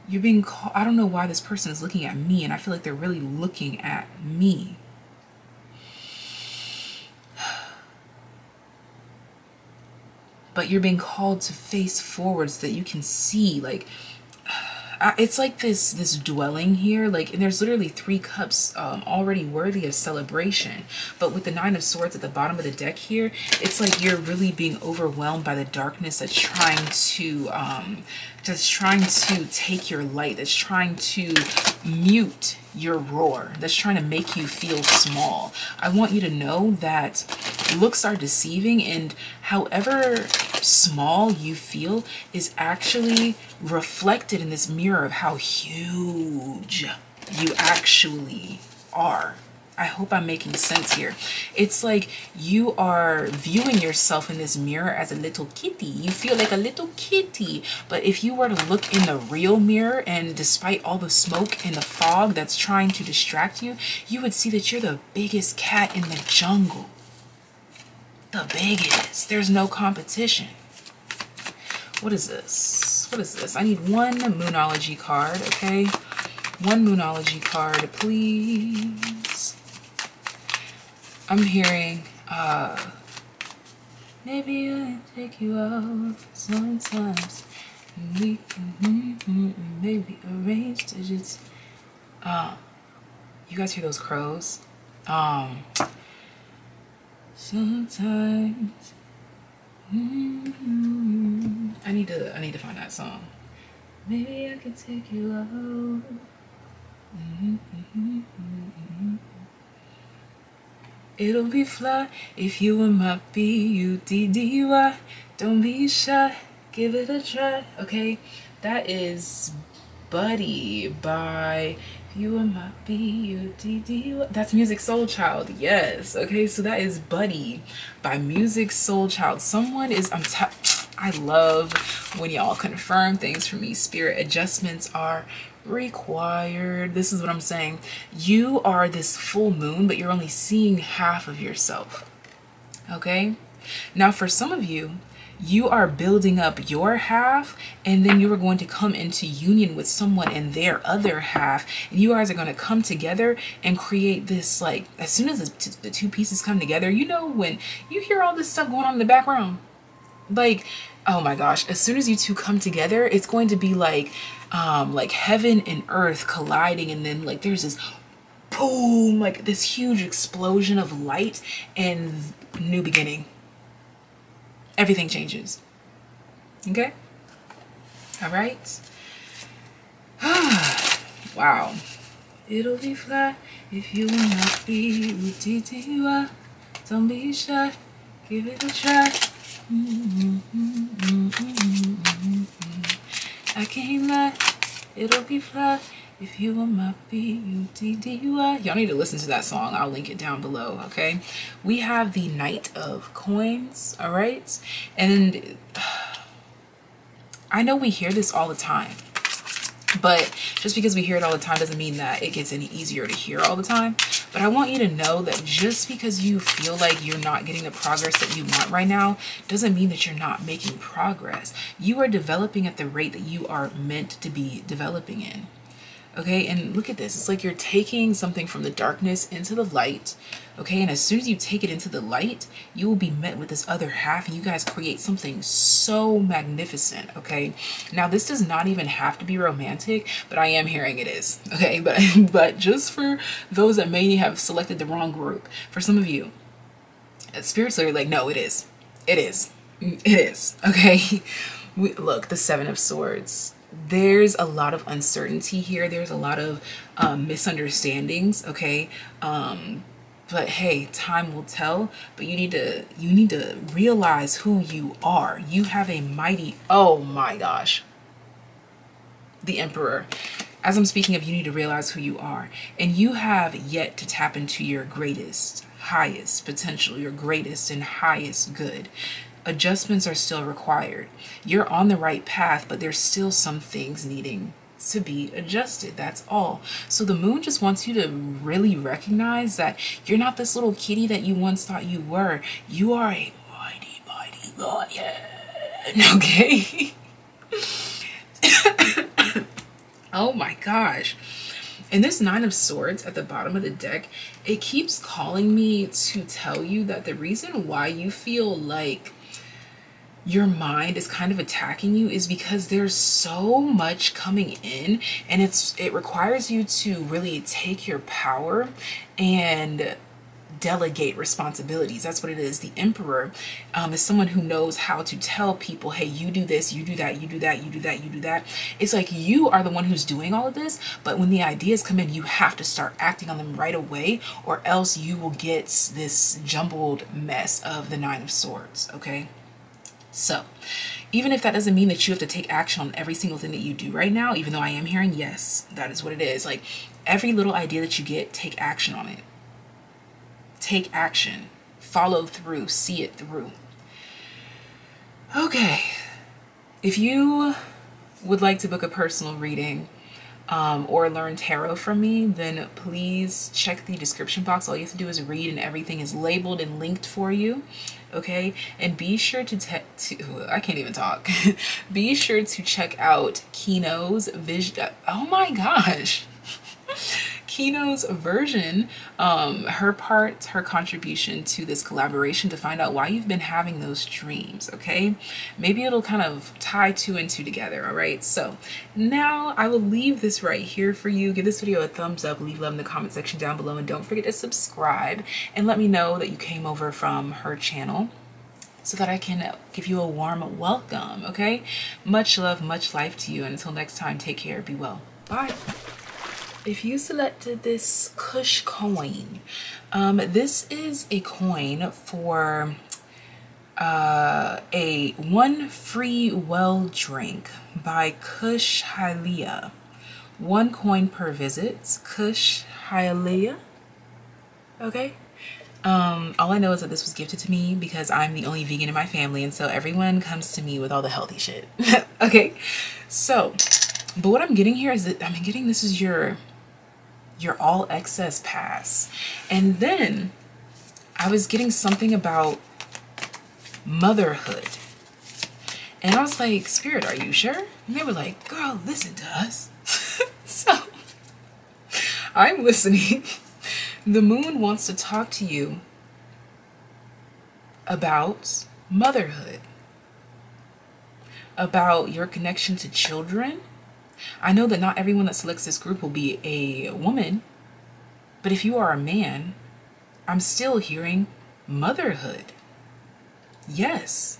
You're being called, I don't know why this person is looking at me, and I feel like they're really looking at me. But you're being called to face forward so that you can see, like, it's like this dwelling here, like, and there's literally 3 cups already worthy of celebration. But with the Nine of Swords at the bottom of the deck here, it's like you're really being overwhelmed by the darkness that's trying to take your light, that's trying to mute your roar, that's trying to make you feel small. I want you to know that looks are deceiving, and however small you feel is actually reflected in this mirror of how huge you actually are. I hope I'm making sense here. It's like you are viewing yourself in this mirror as a little kitty. You feel like a little kitty. But if you were to look in the real mirror, and despite all the smoke and the fog that's trying to distract you, you would see that you're the biggest cat in the jungle. The biggest. There's no competition. What is this? What is this? I need one Moonology card, okay? One Moonology card, please. I'm hearing, maybe I take you out sometimes. We can maybe arrange to just, you guys hear those crows? Sometimes. I need to find that song. Maybe I can take you out. It'll be fly if you and my B-U-D-D-Y. Don't be shy, give it a try. Okay, that is Buddy by You and My B-U-D-D-Y. That's Music Soul Child, yes. Okay, so that is Buddy by Music Soul Child. Someone is, I love when y'all confirm things for me. Spirit, adjustments are required. This is what I'm saying. You are this full moon, but you're only seeing half of yourself. Okay? Now, for some of you, you are building up your half, and then you are going to come into union with someone in their other half, and you guys are going to come together and create this, like, as soon as the 2 pieces come together, you know, when you hear all this stuff going on in the background, like, oh my gosh, as soon as you 2 come together, it's going to be like heaven and earth colliding, and then like there's this boom, like this huge explosion of light and new beginning. Everything changes. Okay? All right. Wow. It'll be fly if you will not be. Don't be shy, give it a try. I can't lie, it'll be fly if you were my B-U-D-D-Y. Y'all need to listen to that song. I'll link it down below, okay? We have the Knight of Coins, all right? And I know we hear this all the time, but just because we hear it all the time doesn't mean that it gets any easier to hear all the time. But I want you to know that just because you feel like you're not getting the progress that you want right now doesn't mean that you're not making progress. You are developing at the rate that you are meant to be developing in. Okay, and look at this. It's like you're taking something from the darkness into the light. Okay, and as soon as you take it into the light, you will be met with this other half, and you guys create something so magnificent. Okay, now this does not even have to be romantic, but I am hearing it is. Okay, but just for those that may have selected the wrong group, for some of you, spiritually, like, no, it is. It is. It is. Okay, look, the Seven of Swords. There's a lot of uncertainty here. There's a lot of misunderstandings, okay? But hey, time will tell. But you need to realize who you are. You have a mighty, oh my gosh, the Emperor. As I'm speaking of, you need to realize who you are. And you have yet to tap into your greatest, highest potential, your greatest and highest good. Adjustments are still required. You're on the right path, but there's still some things needing to be adjusted. That's all. So the moon just wants you to really recognize that you're not this little kitty that you once thought you were. You are a mighty, mighty lion. Okay? Oh my gosh. And this Nine of Swords at the bottom of the deck, it keeps calling me to tell you that the reason why you feel like your mind is kind of attacking you is because there's so much coming in, and it requires you to really take your power and delegate responsibilities. That's what it is. The Emperor is someone who knows how to tell people, hey, you do this, you do that, you do that, you do that, you do that. It's like you are the one who's doing all of this, but when the ideas come in, you have to start acting on them right away, or else you will get this jumbled mess of the Nine of Swords, okay? So even if that doesn't mean that you have to take action on every single thing that you do right now, even though I am hearing, yes, that is what it is. Like every little idea that you get, take action on it. Take action, follow through, see it through. Okay, if you would like to book a personal reading or learn tarot from me, then please check the description box. All you have to do is read, and everything is labeled and linked for you. Okay, and be sure to I can't even talk. Be sure to check out Kino's vision. Oh my gosh. Kino's version, her contribution to this collaboration, to find out why you've been having those dreams, okay? Maybe it'll kind of tie two and two together, all right? So now I will leave this right here for you. Give this video a thumbs up, leave love in the comment section down below, and don't forget to subscribe and let me know that you came over from her channel so that I can give you a warm welcome, okay? Much love, much life to you, and until next time, take care, be well, bye. If you selected this Kush coin, this is a coin for a one free well drink by Kush Hylia. 1 coin per visit, Kush Hylia. Okay. All I know is that this was gifted to me because I'm the only vegan in my family, and so everyone comes to me with all the healthy shit. Okay. So, but what I'm getting here is that I'm getting this is your all access pass. And then I was getting something about motherhood. And I was like, Spirit, are you sure? And they were like, girl, listen to us. So I'm listening. The moon wants to talk to you about motherhood, about your connection to children. I know that not everyone that selects this group will be a woman, but if you are a man, I'm still hearing motherhood. Yes.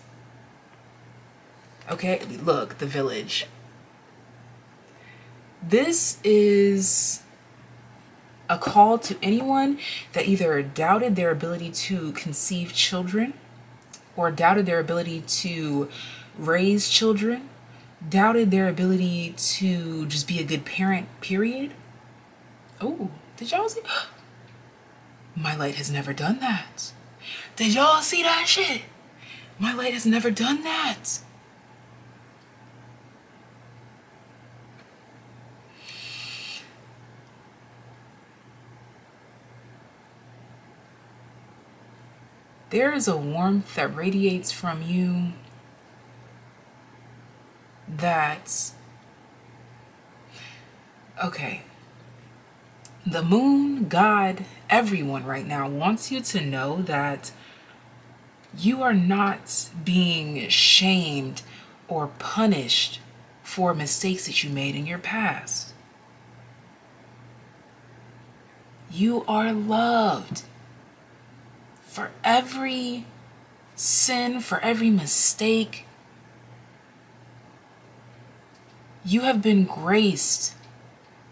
Okay, look, the Village. This is a call to anyone that either doubted their ability to conceive children, or doubted their ability to raise children, doubted their ability to just be a good parent, period. Oh, did y'all see? My light has never done that. Did y'all see that shit? My light has never done that. There is a warmth that radiates from you that, okay, the moon, God, everyone right now wants you to know that you are not being shamed or punished for mistakes that you made in your past. You are loved. For every sin, for every mistake, you have been graced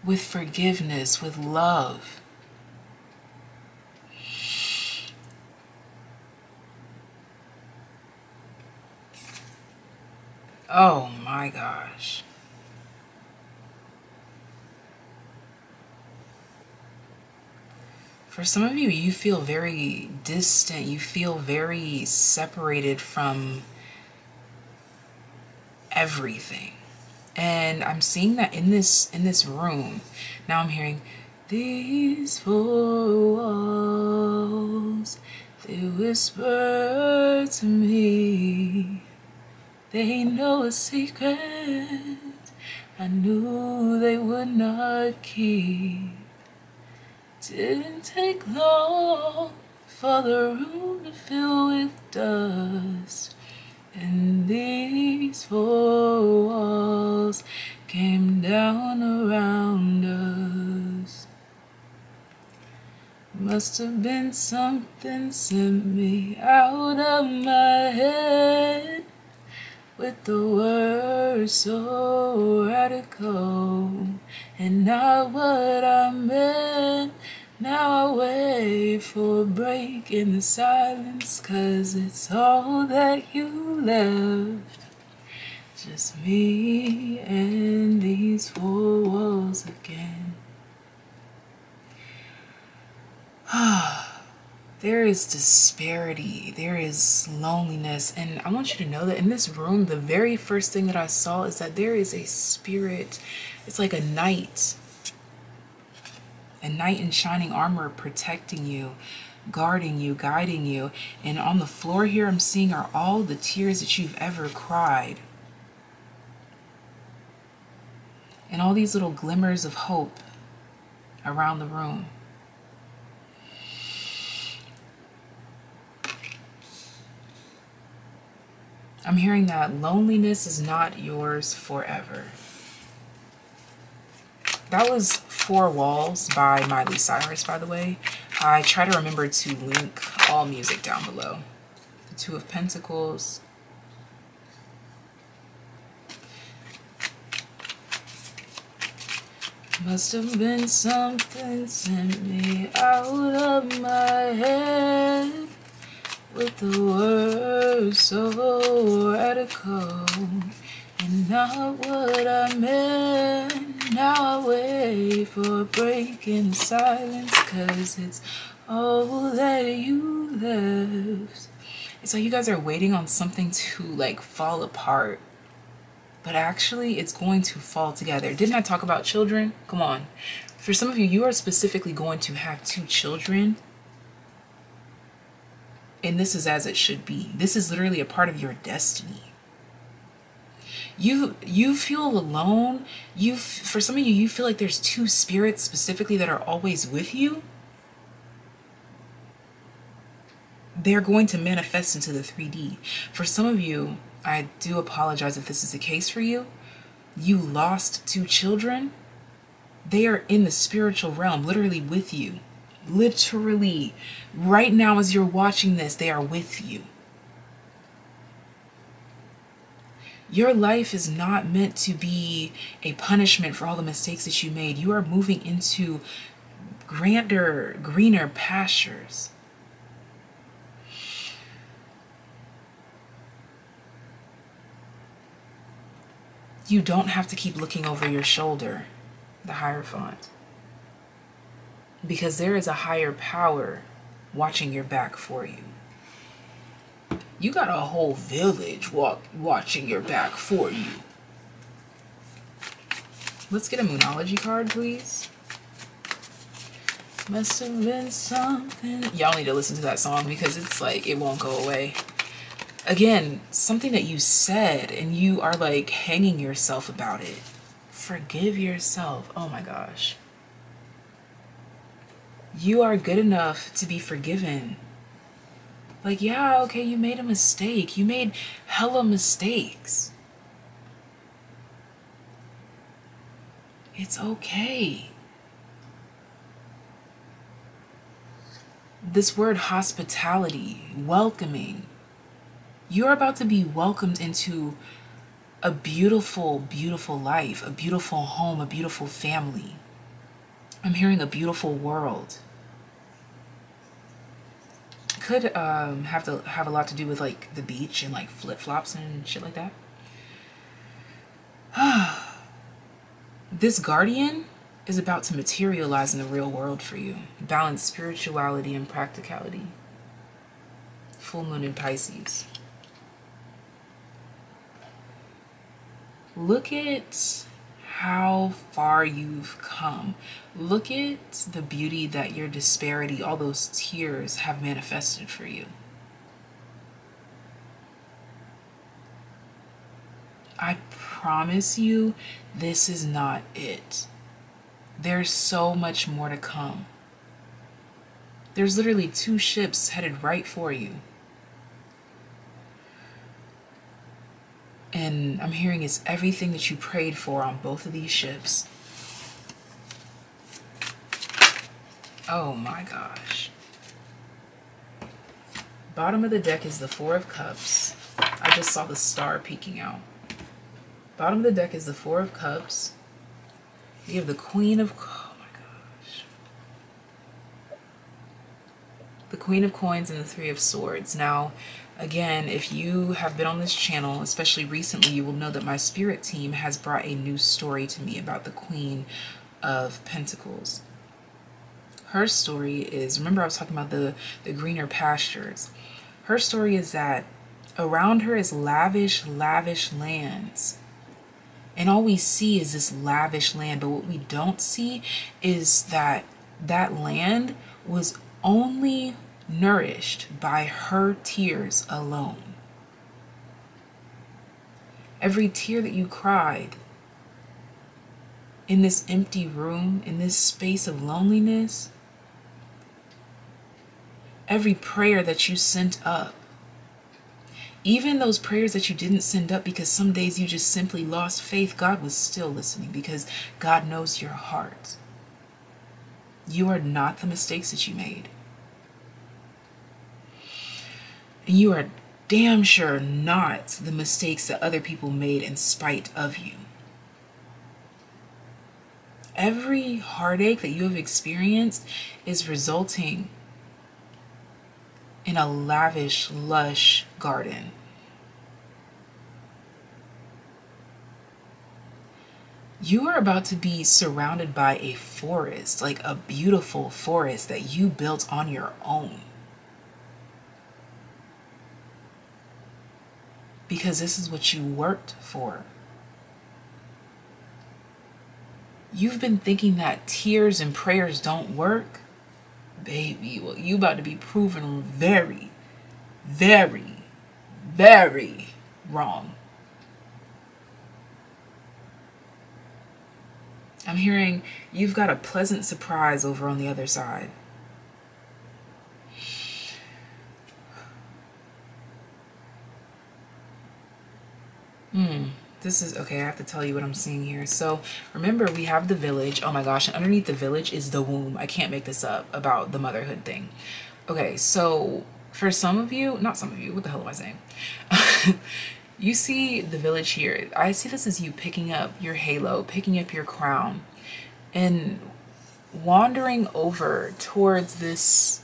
with forgiveness, with love. Oh my gosh. For some of you, you feel very distant. You feel very separated from everything. And I'm seeing that in this room. Now I'm hearing these four walls, they whisper to me. They know a secret I knew they would not keep. Didn't take long for the room to fill with dust, and these four walls came down around us. Must have been something sent me out of my head, with the words so radical and not what I meant. Now I wait for a break in the silence, 'cause it's all that you left. Just me and these four walls again. There is disparity, there is loneliness, and I want you to know that in this room, the very first thing that I saw is that there is a spirit. It's like a knight in shining armor protecting you, guarding you, guiding you. And on the floor here, I'm seeing are all the tears that you've ever cried. And all these little glimmers of hope around the room. I'm hearing that loneliness is not yours forever. That was Four Walls by Miley Cyrus, by the way. I try to remember to link all music down below. The Two of Pentacles. Must have been something sent me out of my head, with the words so radical and not what I meant. Now I wait for a break in silence, 'cause it's all that you left. It's like you guys are waiting on something to like fall apart, but actually it's going to fall together. Didn't I talk about children? Come on. For some of you, you are specifically going to have 2 children. And this is as it should be. This is literally a part of your destiny. You feel alone. For some of you, you feel like there's 2 spirits specifically that are always with you. They're going to manifest into the 3D. For some of you, I do apologize if this is the case for you. You lost 2 children. They are in the spiritual realm, literally with you. Literally, right now as you're watching this, they are with you. Your life is not meant to be a punishment for all the mistakes that you made. You are moving into grander, greener pastures. You don't have to keep looking over your shoulder, the Hierophant, because there is a higher power watching your back for you. You got a whole village watching your back for you. Let's get a Moonology card, please. Must have been something. Y'all need to listen to that song because it's like, it won't go away. Again, something that you said and you are like hanging yourself about it. Forgive yourself. Oh my gosh. You are good enough to be forgiven. Like, yeah, okay, you made a mistake. You made hella mistakes. It's okay. This word hospitality, welcoming. You're about to be welcomed into a beautiful, beautiful life, a beautiful home, a beautiful family. I'm hearing a beautiful world. Could have a lot to do with like the beach and like flip-flops and shit like that. This guardian is about to materialize in the real world for you. Balance spirituality and practicality. Full moon in Pisces. Look at how far you've come. Look at the beauty that your disparity, all those tears have manifested for you. I promise you, this is not it. There's so much more to come. There's literally 2 ships headed right for you. And I'm hearing it's everything that you prayed for on both of these ships. Oh my gosh. Bottom of the deck is the 4 of Cups. I just saw the star peeking out. Bottom of the deck is the 4 of Cups. You have the Queen of... Oh my gosh. The Queen of Coins and the 3 of Swords. Now, again, if you have been on this channel, especially recently, you will know that my spirit team has brought a new story to me about the Queen of Pentacles. Her story is, remember I was talking about the greener pastures. Her story is that around her is lavish, lavish lands. And all we see is this lavish land, but what we don't see is that that land was only nourished by her tears alone. Every tear that you cried in this empty room, in this space of loneliness, every prayer that you sent up, even those prayers that you didn't send up because some days you just simply lost faith, God was still listening because God knows your heart. You are not the mistakes that you made. And you are damn sure not the mistakes that other people made in spite of you. Every heartache that you have experienced is resulting in a lavish, lush garden. You are about to be surrounded by a forest, like a beautiful forest that you built on your own. Because this is what you worked for. You've been thinking that tears and prayers don't work. Baby, well, you about to be proven very, very, very wrong. I'm hearing you've got a pleasant surprise over on the other side. This is, okay, I have to tell you what I'm seeing here. So remember, we have the village. Oh my gosh, and underneath the village is the womb. I can't make this up about the motherhood thing. Okay, so for some of you, not some of you, what the hell am I saying? You see the village here. I see this as you picking up your halo, picking up your crown. And wandering over towards this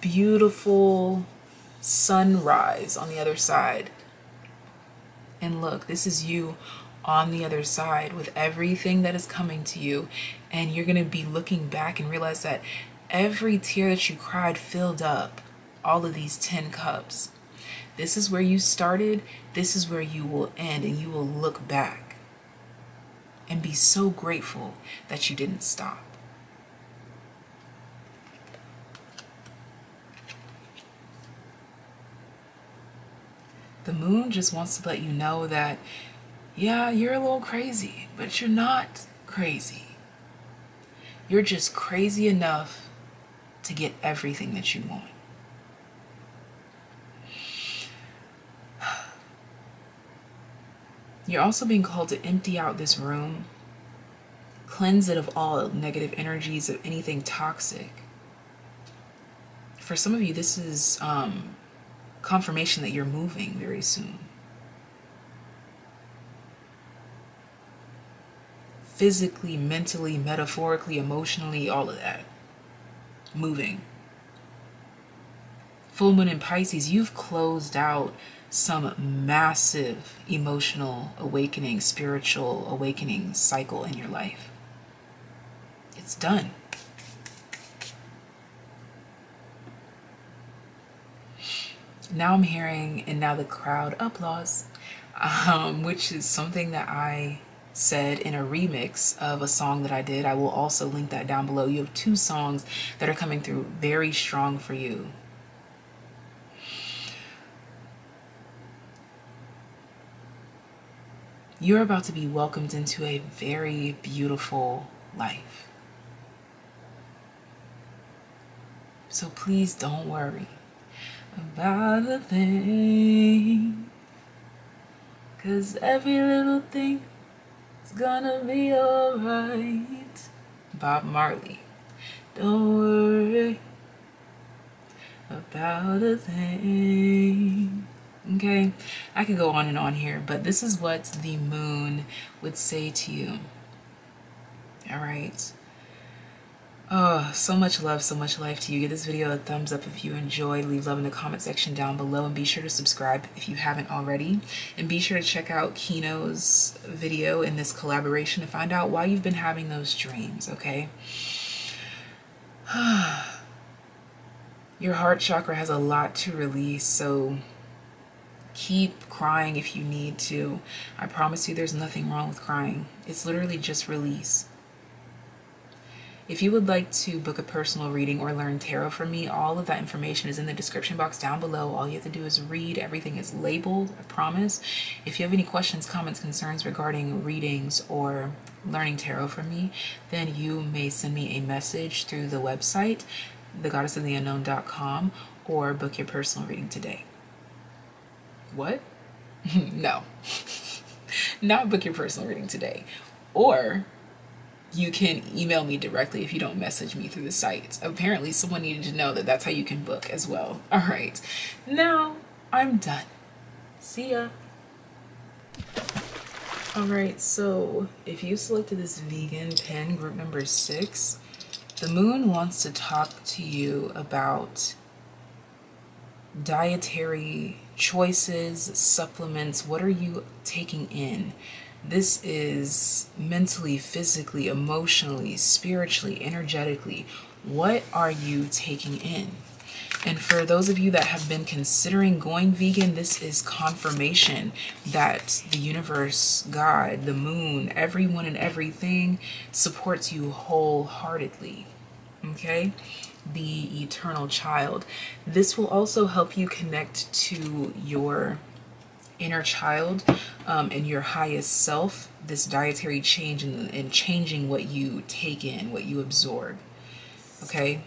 beautiful sunrise on the other side. And look, this is you on the other side with everything that is coming to you. And you're going to be looking back and realize that every tear that you cried filled up all of these 10 cups. This is where you started. This is where you will end. And you will look back and be so grateful that you didn't stop. The moon just wants to let you know that, yeah, you're a little crazy, but you're not crazy. You're just crazy enough to get everything that you want. You're also being called to empty out this room, cleanse it of all negative energies, of anything toxic. For some of you, this is confirmation that you're moving very soon. Physically, mentally, metaphorically, emotionally, all of that. Moving. Full moon in Pisces, you've closed out some massive emotional awakening, spiritual awakening cycle in your life. It's done. Now I'm hearing, and now the crowd applause, which is something that I said in a remix of a song that I did. I will also link that down below. You have 2 songs that are coming through very strong for you. You're about to be welcomed into a very beautiful life. So please don't worry about a thing, 'cause every little thing is gonna be alright. Bob Marley. Don't worry about a thing. Okay, I could go on and on here, but this is what the moon would say to you. All right. Oh, so much love, so much life to you. Give this video a thumbs up if you enjoyed. Leave love in the comment section down below, and be sure to subscribe if you haven't already. And be sure to check out Kino's video in this collaboration to find out why you've been having those dreams, okay? Your heart chakra has a lot to release, so keep crying if you need to. I promise you there's nothing wrong with crying. It's literally just release. If you would like to book a personal reading or learn tarot from me, all of that information is in the description box down below. All you have to do is read. Everything is labeled, I promise. If you have any questions, comments, concerns regarding readings or learning tarot from me, then you may send me a message through the website, thegoddessoftheunknown.com, or book your personal reading today. What? No. Not book your personal reading today. Or you can email me directly if you don't message me through the site. Apparently someone needed to know that that's how you can book as well. All right, now I'm done. See ya. All right, so if you selected this vegan pen, group number 6, the moon wants to talk to you about dietary choices, supplements. What are you taking in? This is mentally, physically, emotionally, spiritually, energetically. What are you taking in? And for those of you that have been considering going vegan, this is confirmation that the universe, God, the moon, everyone and everything supports you wholeheartedly. Okay? The eternal child. This will also help you connect to your inner child and your highest self, this dietary change and changing what you take in, what you absorb. Okay?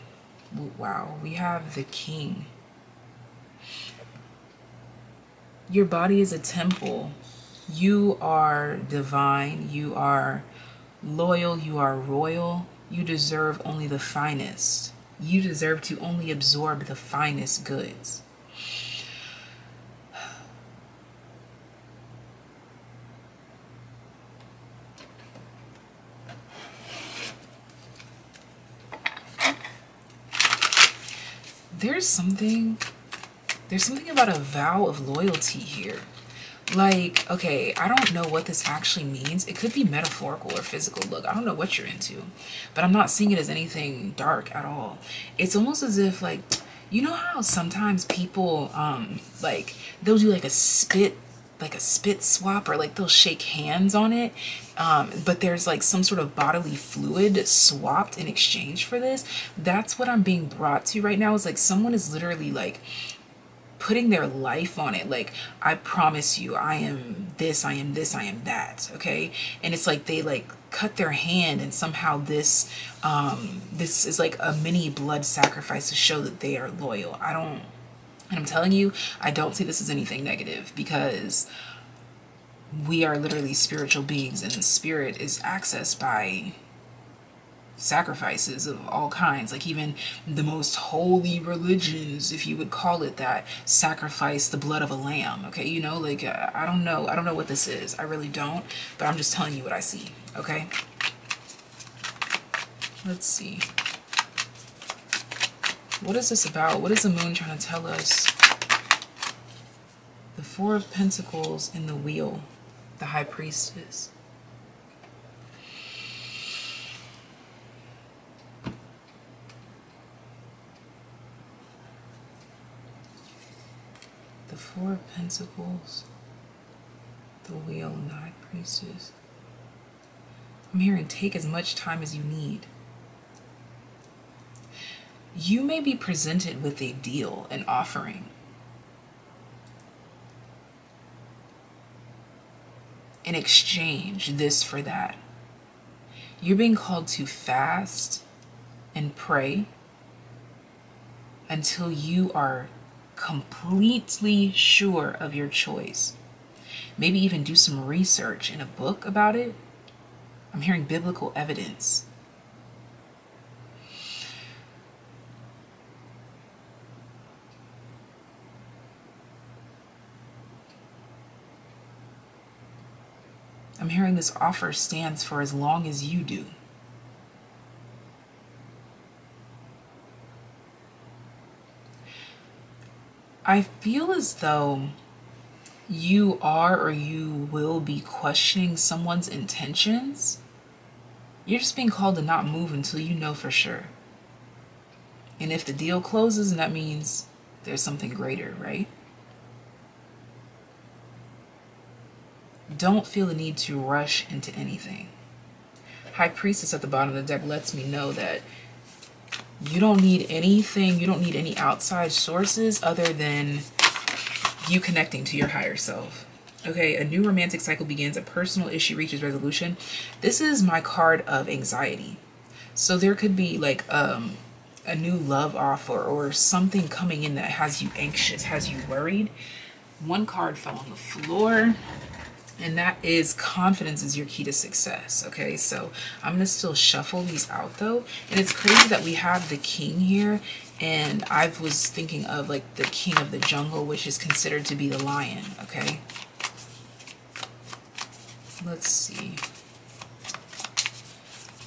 Wow, we have the king. Your body is a temple. You are divine. You are loyal. You are royal. You deserve only the finest. You deserve to only absorb the finest goods. there's something about a vow of loyalty here. Like, okay, I don't know what this actually means. It could be metaphorical or physical. Look, I don't know what you're into, but I'm not seeing it as anything dark at all. It's almost as if, like, you know how sometimes people, like, they'll do like a spit swap, or like they'll shake hands on it, but there's like some sort of bodily fluid swapped in exchange for this. That's what I'm being brought to right now. Is like someone is literally like putting their life on it. Like, I promise you, I am this, I am this, I am that. Okay. And it's like they like cut their hand, and somehow this this is like a mini blood sacrifice to show that they are loyal. And I'm telling you, I don't see this as anything negative, because we are literally spiritual beings, and the spirit is accessed by sacrifices of all kinds. Like, even the most holy religions, if you would call it that, sacrifice the blood of a lamb. Okay, you know, like, I don't know what this is. I really don't, but I'm just telling you what I see. Okay, let's see, what is this about? What is the moon trying to tell us? The Four of Pentacles in the wheel, the High Priestess. The Four of Pentacles, the wheel, and the High Priestess. I'm hearing take as much time as you need. You may be presented with a deal, an offering. In exchange, this for that. You're being called to fast and pray until you are completely sure of your choice. Maybe even do some research in a book about it. I'm hearing biblical evidence. I'm hearing this offer stands for as long as you do. I feel as though you are, or you will be, questioning someone's intentions. You're just being called to not move until you know for sure. And if the deal closes, and that means there's something greater, right? Don't feel the need to rush into anything. High Priestess at the bottom of the deck lets me know that you don't need anything, you don't need any outside sources other than you connecting to your higher self. Okay, a new romantic cycle begins, a personal issue reaches resolution. This is my card of anxiety. So there could be like a new love offer or something coming in that has you anxious, has you worried. One card fell on the floor, and that is confidence is your key to success. Okay, so I'm going to still shuffle these out though. And it's crazy that we have the king here. And I was thinking of like the king of the jungle, which is considered to be the lion. Okay. Let's see.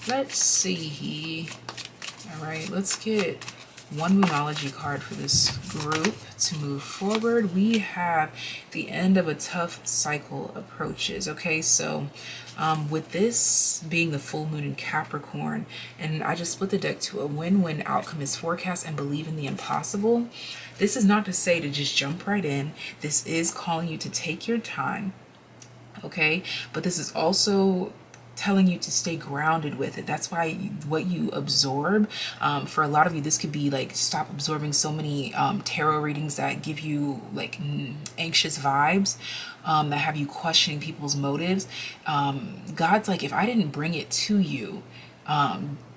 Let's see. All right, let's get one Moonology card for this group to move forward. We have the end of a tough cycle approaches. Okay, so with this being the full moon in Capricorn, and I just split the deck to a win-win outcome is forecast and believe in the impossible. This is not to say to just jump right in. This is calling you to take your time. Okay, but this is also telling you to stay grounded with it. That's why what you absorb, for a lot of you, this could be like, stop absorbing so many tarot readings that give you like anxious vibes, that have you questioning people's motives. God's like, if I didn't bring it to you,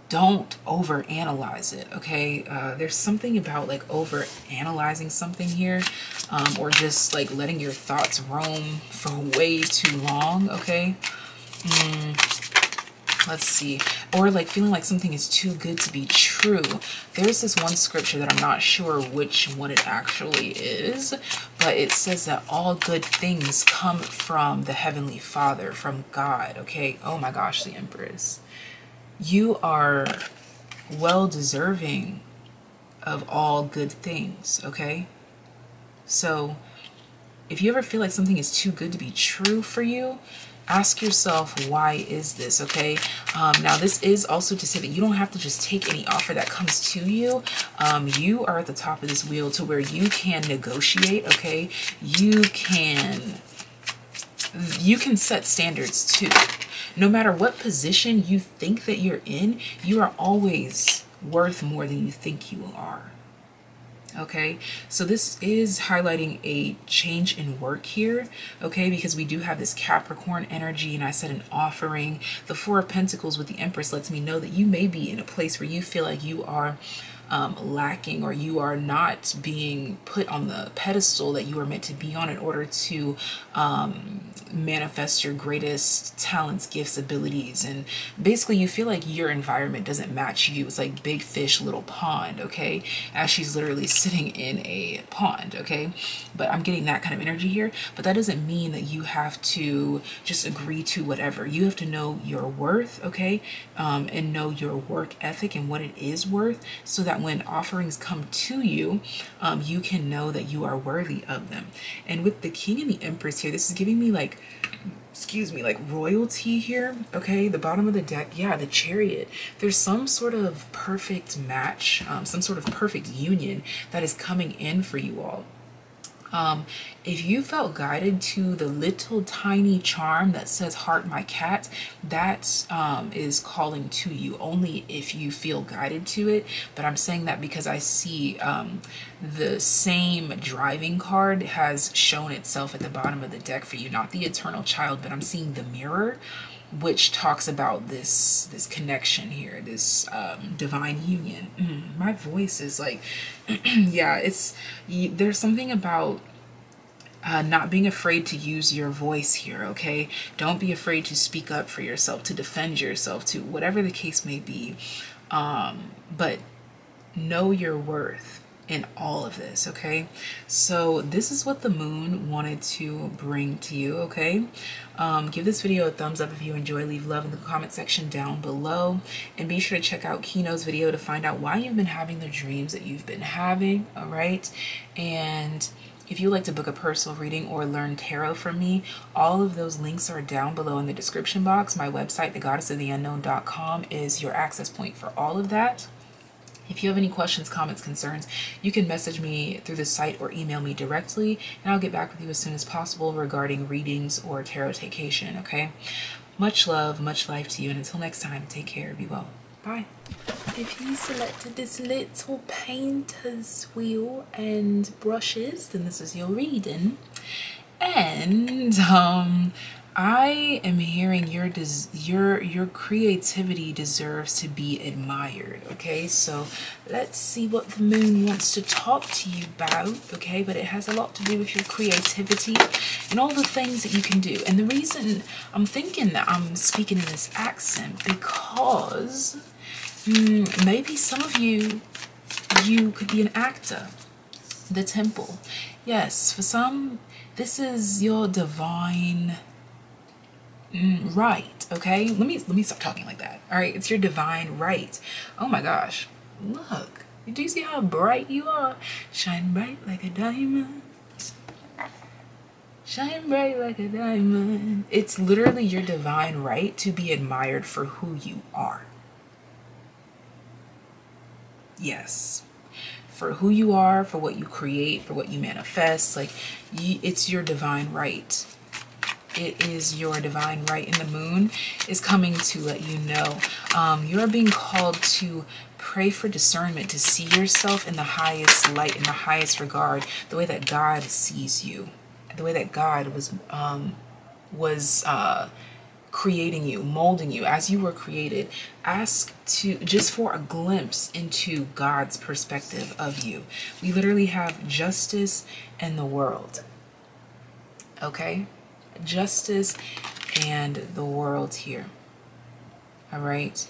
don't over analyze it. Okay, there's something about like over analyzing something here, or just like letting your thoughts roam for way too long. Okay, let's see, or like feeling like something is too good to be true. There's this one scripture that I'm not sure which one it actually is, but it says that all good things come from the Heavenly Father, from God. Okay, oh my gosh, the Empress. You are well deserving of all good things, okay? So if you ever feel like something is too good to be true for you, ask yourself, why is this, okay? Now, this is also to say that you don't have to just take any offer that comes to you. You are at the top of this wheel to where you can negotiate, okay? You can set standards too. No matter what position you think that you're in, you are always worth more than you think you are. Okay, so this is highlighting a change in work here, okay, because we do have this Capricorn energy, and I said an offering. The Four of Pentacles with the Empress lets me know that you may be in a place where you feel like you are lacking, or you are not being put on the pedestal that you are meant to be on in order to manifest your greatest talents, gifts, abilities. And basically you feel like your environment doesn't match you. It's like big fish, little pond, okay? As she's literally sitting in a pond, okay? But I'm getting that kind of energy here. But that doesn't mean that you have to just agree to whatever. You have to know your worth, okay? And know your work ethic and what it is worth, so that when offerings come to you, you can know that you are worthy of them. And with the King and the Empress here, this is giving me like, excuse me, like royalty here, okay? The bottom of the deck, yeah, the Chariot. There's some sort of perfect match, some sort of perfect union that is coming in for you all. If you felt guided to the little tiny charm that says heart my cat, that is calling to you, only if you feel guided to it. But I'm saying that because I see the same driving card has shown itself at the bottom of the deck for you, not the Eternal Child, but I'm seeing the Mirror, which talks about this connection here, this divine union. My voice is like, yeah, there's something about not being afraid to use your voice here, okay? Don't be afraid to speak up for yourself, to defend yourself, to whatever the case may be. But know your worth in all of this, okay? So this is what the moon wanted to bring to you, okay? Give this video a thumbs up if you enjoy. Leave love in the comment section down below, and be sure to check out Kino's video to find out why you've been having the dreams that you've been having, all right? And if you'd like to book a personal reading or learn tarot from me, all of those links are down below in the description box. My website, thegoddessoftheunknown.com, is your access point for all of that. If you have any questions, comments, concerns, you can message me through the site or email me directly, and I'll get back with you as soon as possible regarding readings or tarot takeation, okay? Much love, much life to you, and until next time, take care, be well. Bye. If you selected this little painter's wheel and brushes, then this is your reading. And I am hearing your creativity deserves to be admired, okay? So let's see what the moon wants to talk to you about, okay? But it has a lot to do with your creativity and all the things that you can do. And the reason I'm thinking that I'm speaking in this accent, because maybe some of you could be an actor. The Temple. Yes, for some, this is your divine right, okay? Let me stop talking like that. All right, it's your divine right. Oh my gosh, look, do you see how bright you are? Shine bright like a diamond. Shine bright like a diamond. It's literally your divine right to be admired for who you are. Yes, for who you are, for what you create, for what you manifest. Like, it's your divine right. It is your divine right, and the moon is coming to let you know you're being called to pray for discernment, to see yourself in the highest light, in the highest regard, the way that God sees you, the way that God was creating you, molding you as you were created. Ask to just for a glimpse into God's perspective of you. We literally have justice in the world, okay? Justice and the world here. All right,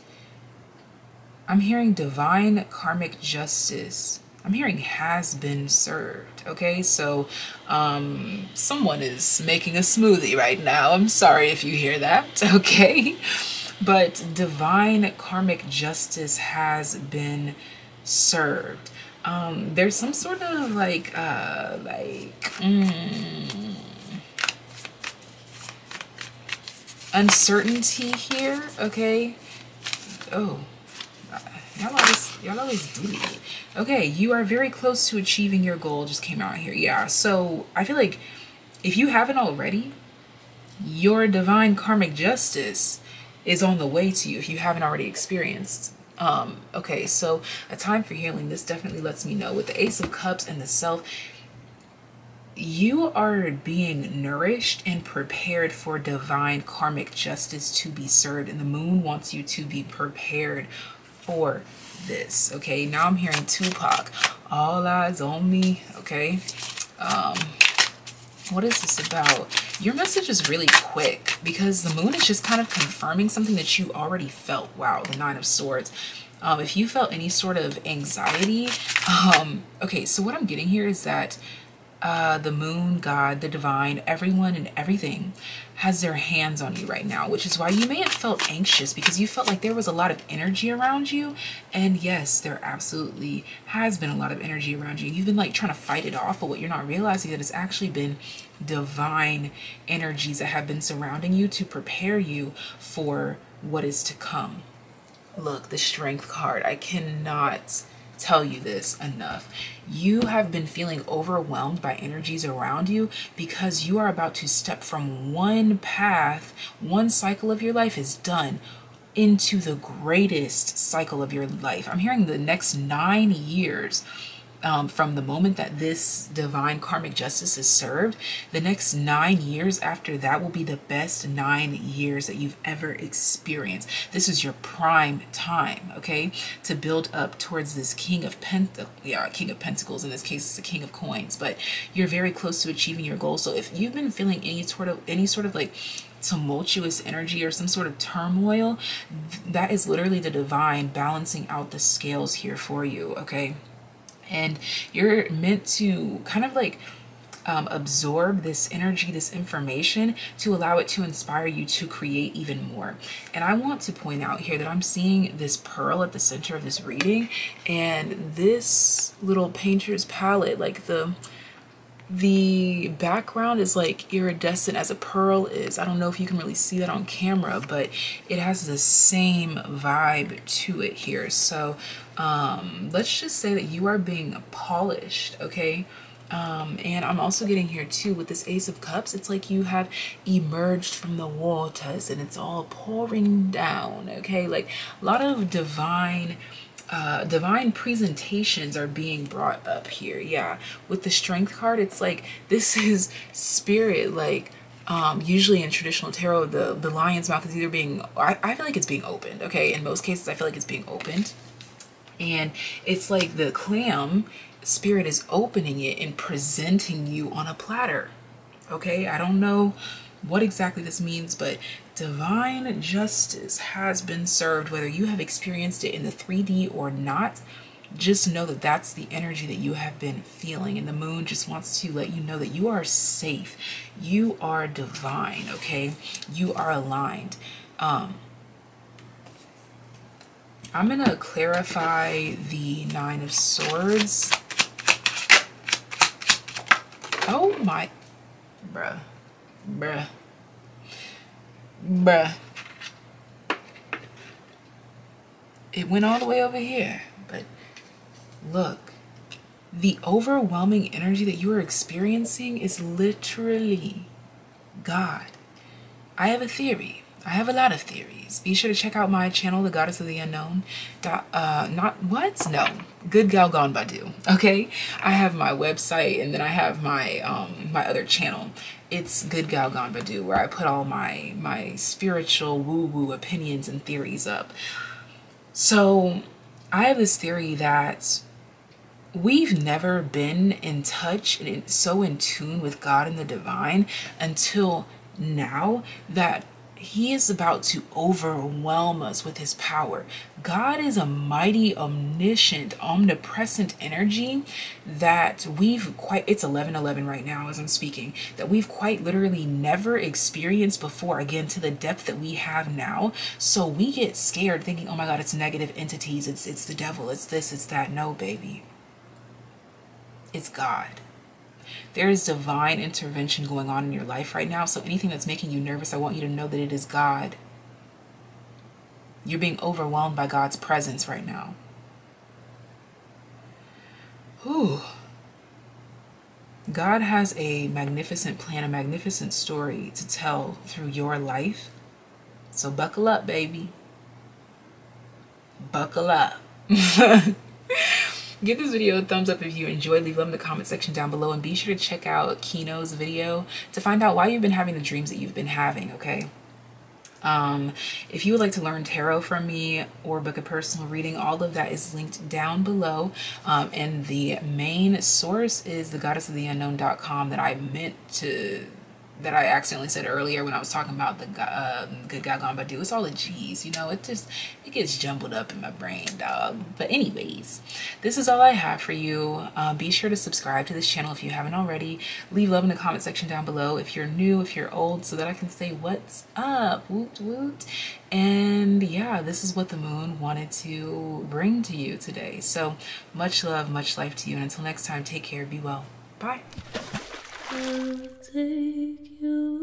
I'm hearing divine karmic justice. I'm hearing has been served, okay? So someone is making a smoothie right now. I'm sorry if you hear that, okay? But divine karmic justice has been served. There's some sort of uncertainty here, okay? Oh, y'all always do it. Okay, you are very close to achieving your goal, just came out here. Yeah, so I feel like if you haven't already, your divine karmic justice is on the way to you if you haven't already experienced. Okay, so a time for healing. This definitely lets me know with the Ace of Cups and the Self, you are being nourished and prepared for divine karmic justice to be served, and the moon wants you to be prepared for this. Okay, now I'm hearing Tupac, all eyes on me. Okay, what is this about? Your message is really quick because the moon is just kind of confirming something that you already felt. Wow, the Nine of Swords. If you felt any sort of anxiety, okay, so what I'm getting here is that the moon, God, the divine, everyone and everything has their hands on you right now, which is why you may have felt anxious because you felt like there was a lot of energy around you. And yes, there absolutely has been a lot of energy around you. You've been like trying to fight it off, but what you're not realizing is that it's actually been divine energies that have been surrounding you to prepare you for what is to come. Look, the Strength card, I cannot tell you this enough. You have been feeling overwhelmed by energies around you because you are about to step from one path, one cycle of your life is done, into the greatest cycle of your life. I'm hearing the next 9 years. From the moment that this divine karmic justice is served, the next 9 years after that will be the best 9 years that you've ever experienced. This is your prime time, okay, to build up towards this King of Pentacles. In this case, it's the King of Coins, but you're very close to achieving your goal. So if you've been feeling any sort of like tumultuous energy or some sort of turmoil, that is literally the divine balancing out the scales here for you, okay? And you're meant to kind of like absorb this energy, this information, to allow it to inspire you to create even more. And I want to point out here that I'm seeing this pearl at the center of this reading, and this little painter's palette, like the background is like iridescent as a pearl is. I don't know if you can really see that on camera, but it has the same vibe to it here. So let's just say that you are being polished, okay? And I'm also getting here too with this Ace of Cups, it's like you have emerged from the waters and it's all pouring down, okay? Like a lot of divine presentations are being brought up here. Yeah, with the Strength card, it's like this is spirit. Like usually in traditional tarot, the lion's mouth is either being, I feel like it's being opened, okay? In most cases I feel like it's being opened, and it's like the clam spirit is opening it and presenting you on a platter, okay? I don't know what exactly this means, but divine justice has been served, whether you have experienced it in the 3D or not. Just know that that's the energy that you have been feeling, and the moon just wants to let you know that you are safe, you are divine, okay? You are aligned. I'm gonna clarify the Nine of Swords. Oh my, bruh. It went all the way over here, but look, the overwhelming energy that you are experiencing is literally God. I have a theory. I have a lot of theories. Be sure to check out my channel, The Goddess of the Unknown. Good Gal Gone Badu. Okay, I have my website, and then I have my my other channel. It's Good Gal Gone Badu, where I put all my spiritual woo-woo opinions and theories up. So I have this theory that we've never been in touch and so in tune with God and the divine until now, that he is about to overwhelm us with his power. God is a mighty, omniscient, omnipresent energy that we've it's 11:11 right now as I'm speaking, that we've quite literally never experienced before, again, to the depth that we have now. So we get scared thinking, oh my God, it's negative entities, it's the devil, it's this, it's that. No, baby. it's God. There is divine intervention going on in your life right now. So anything that's making you nervous, I want you to know that it is God. You're being overwhelmed by God's presence right now. Whew. God has a magnificent plan, a magnificent story to tell through your life. So buckle up, baby. Buckle up. Give this video a thumbs up if you enjoyed. Leave love in the comment section down below. And be sure to check out Kino's video to find out why you've been having the dreams that you've been having, okay? If you would like to learn tarot from me or book a personal reading, all of that is linked down below. And the main source is thegoddessoftheunknown.com that I accidentally said earlier when I was talking about the Good God Gone Badu. It's all the G's, you know, it gets jumbled up in my brain, dog. But anyways, this is all I have for you. Be sure to subscribe to this channel if you haven't already. Leave love in the comment section down below if you're new, if you're old, so that I can say what's up. Woot woot. And yeah, this is what the moon wanted to bring to you today. So much love, much life to you, and until next time, take care, be well. Bye. I'll take you